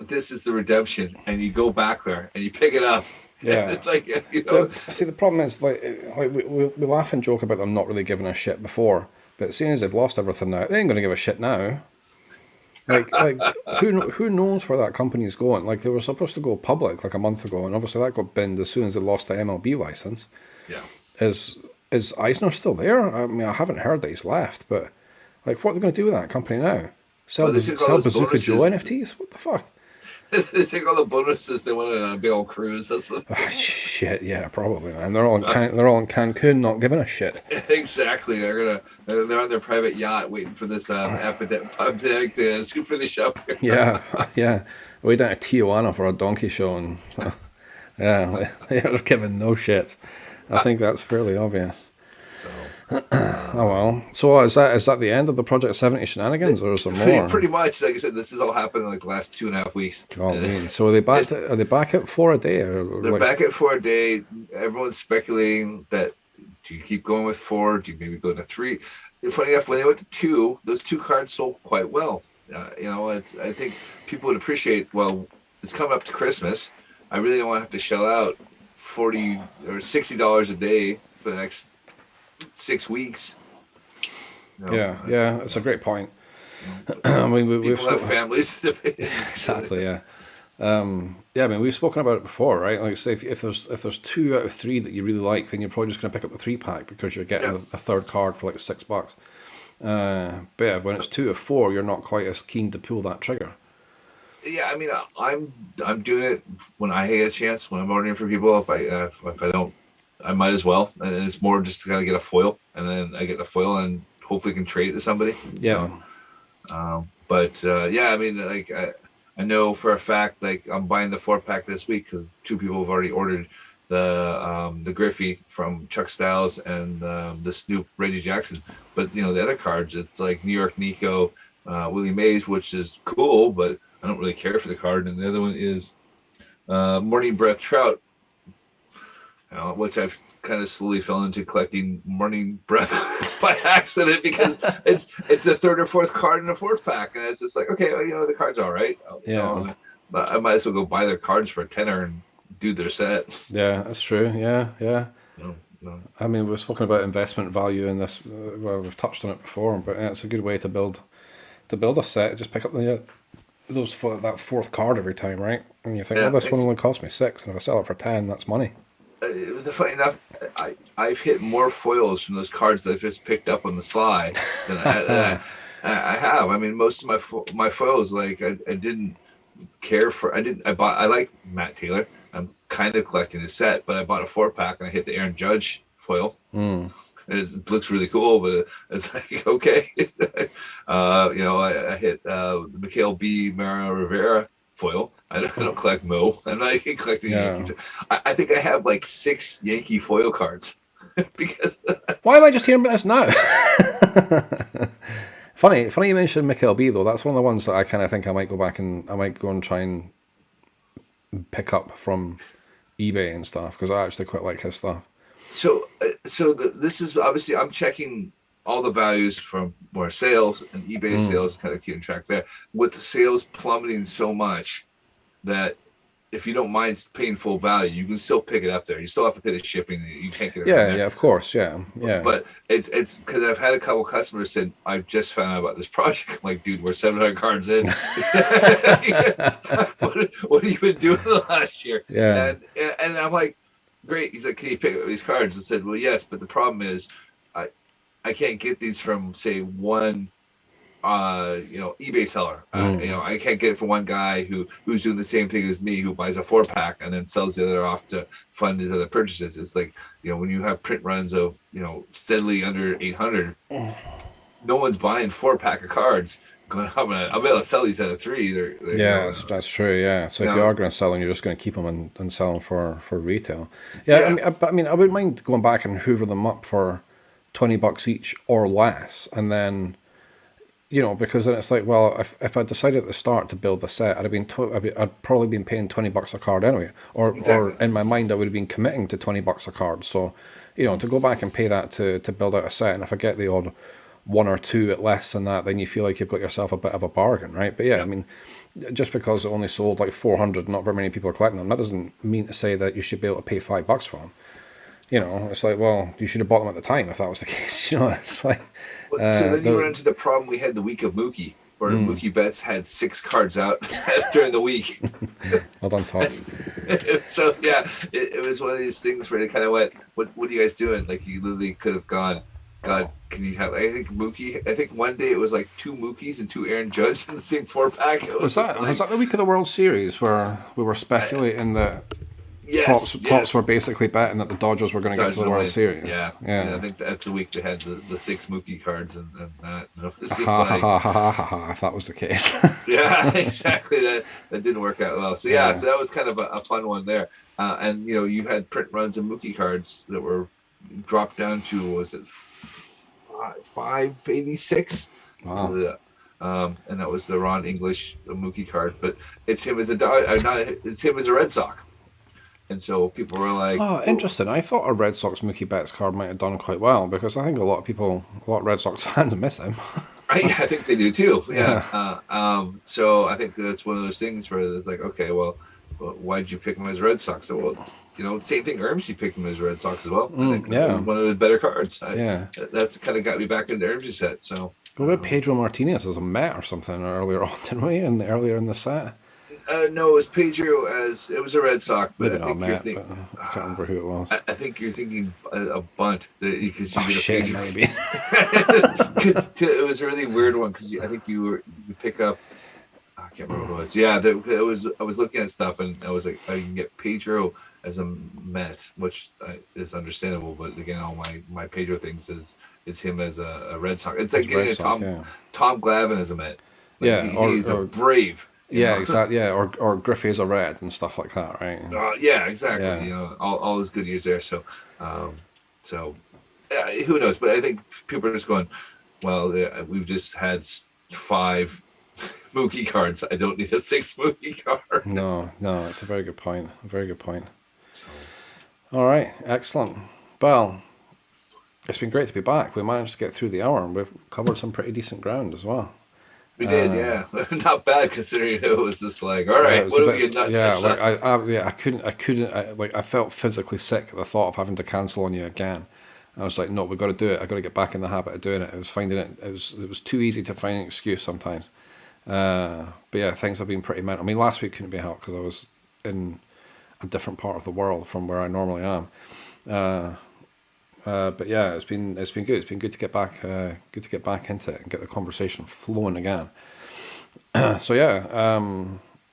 C: This is the redemption, and you go back there and you pick it up.
B: Yeah.
C: It's like you know.
B: See, the problem is, like we laugh and joke about them not really giving a shit before, but seeing as they've lost everything now, they ain't going to give a shit now. Like who knows where that company is going? Like, they were supposed to go public like a month ago, and obviously that got binned as soon as they lost the MLB license.
C: Yeah.
B: Is Eisner still there? I mean, I haven't heard that he's left, but like, what are they going to do with that company now? Sell,
C: Well, they took all
B: sell
C: those
B: Bazooka Joe
C: bonuses.
B: NFTs? What the fuck?
C: They take all the bonuses. They want a big old cruise. That's what.
B: Shit, yeah, probably, man. They're all in Cancun, not giving a shit.
C: Exactly. They're on their private yacht waiting for this epidemic to finish up.
B: Yeah, yeah. Way down to Tijuana for a donkey show, and yeah, they're giving no shit. I think that's fairly obvious.
C: So
B: Oh well. So is that the end of the Project 70 shenanigans, or is there more?
C: pretty much, like I said, this has all happened in like the last 2.5 weeks.
B: Oh, man. So are they back at 4 a day, or
C: They're
B: like,
C: back at 4 a day. Everyone's speculating that do you keep going with 4? Do you maybe go to 3? Funny enough, when they went to 2, those 2 cards sold quite well. I think people would appreciate. Well, it's coming up to Christmas. I really don't want to have to shell out $40 or $60 a day for the next 6 weeks.
B: Yeah, it's a great point. I mean, we've
C: People have families to pay.
B: exactly, yeah. Yeah, I mean, we've spoken about it before, right? Like, say if there's 2 out of 3 that you really like, then you're probably just going to pick up the 3-pack because you're getting a third card for like $6. But yeah, when it's 2 of 4, you're not quite as keen to pull that trigger.
C: Yeah, I mean, I'm doing it when I get a chance. When I'm ordering for people, if I don't, I might as well. And it's more just to kind of get a foil, and then I get the foil and hopefully can trade it to somebody.
B: Yeah.
C: Yeah, I mean, like I know for a fact, like I'm buying the 4-pack this week because 2 people have already ordered the Griffey from Chuck Styles and the Snoop Reggie Jackson. But the other cards, it's like New York Nico, Willie Mays, which is cool, but I don't really care for the card. And the other one is Morning Breath Trout, which I've kind of slowly fell into collecting Morning Breath by accident because it's the 3rd or 4th card in a 4-pack, and it's just like, okay, well, the card's all right.
B: Yeah.
C: But I might as well go buy their cards for a tenner and do their set.
B: Yeah, that's true. Yeah.
C: No.
B: I mean, we've spoken about investment value in this. Well, we've touched on it before, but yeah, it's a good way to build a set. Just pick up that 4th card every time, right? And you think,
C: Yeah,
B: well, this one only cost me 6, and if I sell it for 10, that's money.
C: Funny enough, I've hit more foils from those cards that I've just picked up on the sly than I have. I mean, most of my foils, like I didn't care for. I like Matt Taylor. I'm kind of collecting his set, but I bought a 4-pack and I hit the Aaron Judge foil. It looks really cool, but it's like, okay. I hit the Mikhail B. Mariano Rivera foil. I don't collect Mo. I'm not even collecting Yankees. I think I have like 6 Yankee foil cards because.
B: Why am I just hearing about this now? Funny you mentioned Mikhail B, though. That's one of the ones that I kind of think I might go back and I might go and try and pick up from eBay and stuff, because I actually quite like his stuff.
C: So this is obviously, I'm checking all the values from more sales and eBay sales, kind of keeping track there. With the sales plummeting so much that if you don't mind paying full value, you can still pick it up there. You still have to pay the shipping. You can't get it.
B: Yeah, of course, yeah.
C: But it's because I've had a couple customers said, I just found out about this project. I'm like, dude, we're 700 cards in. What have you been doing the last year?
B: Yeah.
C: And I'm like, great. He's like, can you pick up these cards? I said, well, yes, but the problem is I can't get these from, say, one eBay seller. I can't get it from one guy who's doing the same thing as me, who buys a 4-pack and then sells the other off to fund his other purchases. It's like, when you have print runs of, steadily under 800, no one's buying 4-pack of cards. Going, I'm able to sell these at a 3.
B: Yeah, that's true. Yeah, so if you are going to sell them, you're just going to keep them and sell them for retail. Yeah, yeah. I mean, I wouldn't mind going back and hoover them up for $20 each or less, and then, because then it's like, well, if I decided at the start to build the set, I'd probably been paying $20 a card anyway, or in my mind I would have been committing to $20 a card. So, to go back and pay that to build out a set, and if I get the odd 1 or 2 at less than that, then you feel like you've got yourself a bit of a bargain, right? But yeah, I mean, just because it only sold like 400, not very many people are collecting them, that doesn't mean to say that you should be able to pay $5 for them. It's like, well, you should have bought them at the time if that was the case. It's like.
C: So then you run into the problem we had the week of Mookie, where Mookie Betts had 6 cards out during the week.
B: Well done, Topps.
C: So yeah, it was one of these things where they kind of went, "What are you guys doing?" Like, you literally could have gone, God, can you have? I think one day it was like 2 Mookies and 2 Aaron Judge in the same 4-pack.
B: Was that the week of the World Series where we were speculating that?
C: Yes,
B: Topps were basically betting that the Dodgers were going to get to the World Series.
C: Yeah. I think that's the week they had the 6 Mookie cards and that. It was just
B: if that was the case.
C: Yeah, exactly. That didn't work out well. So so that was kind of a fun one there. And you had print runs and Mookie cards that were dropped down to, was it 586?
B: Wow.
C: And that was the Ron English Mookie card, but it's him as it's him as a Red Sox. And so people were like,
B: "Oh, interesting." I thought a Red Sox Mookie Betts card might have done quite well, because I think a lot of Red Sox fans miss him.
C: I think they do too. Yeah. So I think that's one of those things where it's like, okay, well, why'd you pick him as Red Sox? So, well, same thing. Ermsey picked him as Red Sox as well. I think that was one of the better cards. That's kind of got me back into Ermsey set. So
B: we had Pedro Martinez as a Met or something earlier on, didn't we? And earlier in the set.
C: No, it was Pedro it was a Red Sox, but
B: maybe
C: I think
B: Matt, but I can't remember who it was.
C: I think you're thinking a bunt because you
B: get a Pedro. Maybe.
C: It was a really weird one because I think you pick up. I can't remember what it was. Yeah, I was looking at stuff and I was like, I can get Pedro as a Met, which is understandable. But again, all my Pedro things is him as a Red Sox. It's like getting Tom Glavine as a Met. Like, he's a Brave.
B: Yeah, exactly. Yeah, or Griffey's a Red and stuff like that, right?
C: Yeah, exactly. Yeah. All his good years there. So, who knows? But I think people are just going, well, we've just had 5 Mookie cards. I don't need a 6th Mookie card.
B: No, it's a very good point. So. All right, excellent. Well, it's been great to be back. We managed to get through the hour, and we've covered some pretty decent ground as well.
C: We did, yeah. Not bad considering it was just like, all right, what do we get nuts?
B: I couldn't. I felt physically sick at the thought of having to cancel on you again. I was like, no, we've got to do it. I got to get back in the habit of doing it. I was finding it was too easy to find an excuse sometimes. But yeah, things have been pretty mental. I mean, last week couldn't be helped because I was in a different part of the world from where I normally am. But yeah, it's been good. It's been good to get back. Good to get back into it and get the conversation flowing again. So yeah,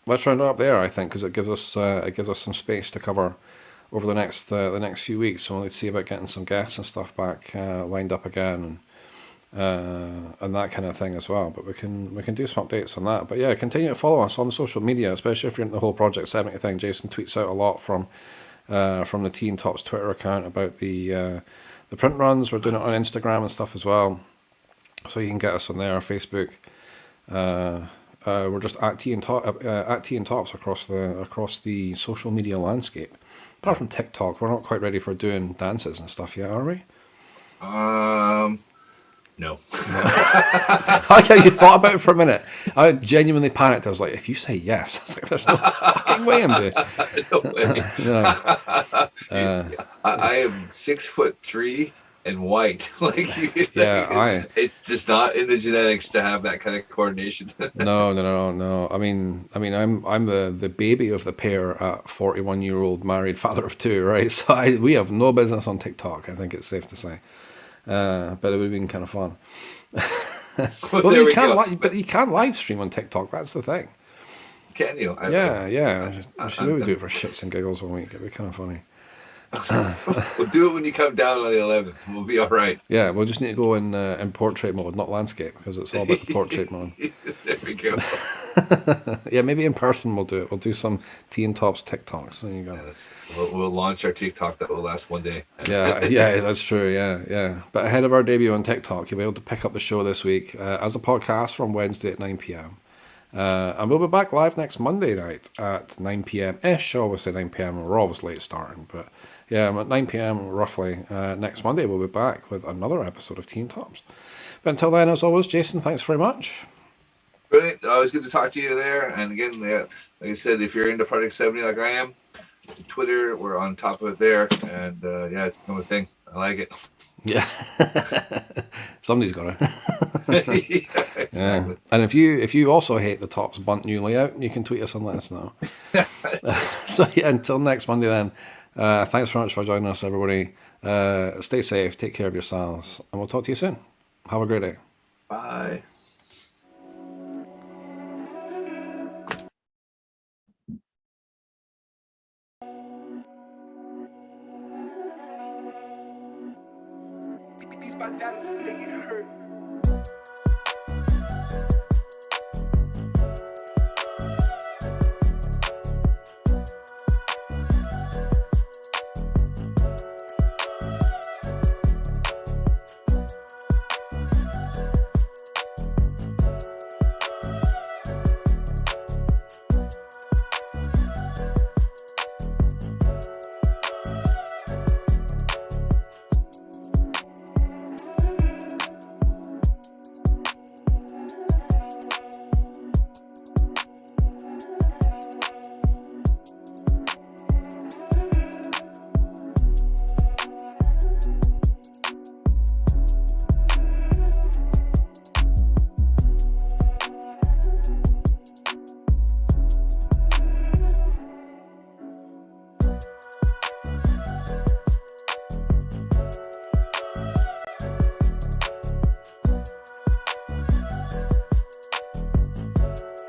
B: let's round it up there. I think because it gives us some space to cover over the next few weeks. So let's see about getting some guests and stuff back lined up again and that kind of thing as well. But we can do some updates on that. But yeah, continue to follow us on social media, especially if you're into the whole Project 70 thing. Jason tweets out a lot from the teaandtopps Twitter account about the print runs. We're doing it on Instagram and stuff as well, so you can get us on there. Facebook, we're just at teaandtopps across the social media landscape. Apart from TikTok, we're not quite ready for doing dances and stuff yet, are we?
C: No.
B: I like how you thought about it for a minute. I genuinely panicked. I was like, if you say yes, I was like, there's no fucking way I'm doing it.
C: No way. I am 6'3" and white. It's just not in the genetics to have that kind of coordination.
B: No. I mean, I'm the baby of the pair at 41-year-old married father of 2, right? So we have no business on TikTok. I think it's safe to say. But it would have been kind of fun.
C: Well,
B: Well,
C: there
B: you
C: we
B: can't,
C: go.
B: but you can live stream on TikTok. That's the thing.
C: Can you?
B: Yeah. We should maybe do it
C: I'm-
B: for shits and giggles one week. It'd be kind of funny.
C: We'll do it when you come down on the 11th. We'll be all right.
B: Yeah, we'll just need to go in portrait mode, not landscape, because it's all about the portrait mode.
C: There we go.
B: Yeah, maybe in person we'll do it. We'll do some Tea and Tops TikToks. There you go.
C: Yes. We'll launch our TikTok that will last one day.
B: Yeah, that's true. Yeah. But ahead of our debut on TikTok, you'll be able to pick up the show this week as a podcast from Wednesday at 9 p.m. And we'll be back live next Monday night at 9 p.m. ish. I always say 9 p.m. We're always late starting, but yeah, at 9 p.m. roughly next Monday, we'll be back with another episode of Tea and Tops. But until then, as always, Jason, thanks very much.
C: Brilliant. Always good to talk to you there. And again, yeah, like I said, if you're into Project 70 like I am, Twitter, we're on top of it there. And yeah, it's become a thing. I like it.
B: Yeah, somebody's got to.
C: Yeah, exactly.
B: Yeah. And if you also hate the Tops Bunt new layout, you can tweet us and let us know. So yeah, until next Monday then. Thanks very much for joining us, everybody. Stay safe, take care of yourselves, and we'll talk to you soon. Have a great day.
C: Bye.
A: These my dance make it hurt.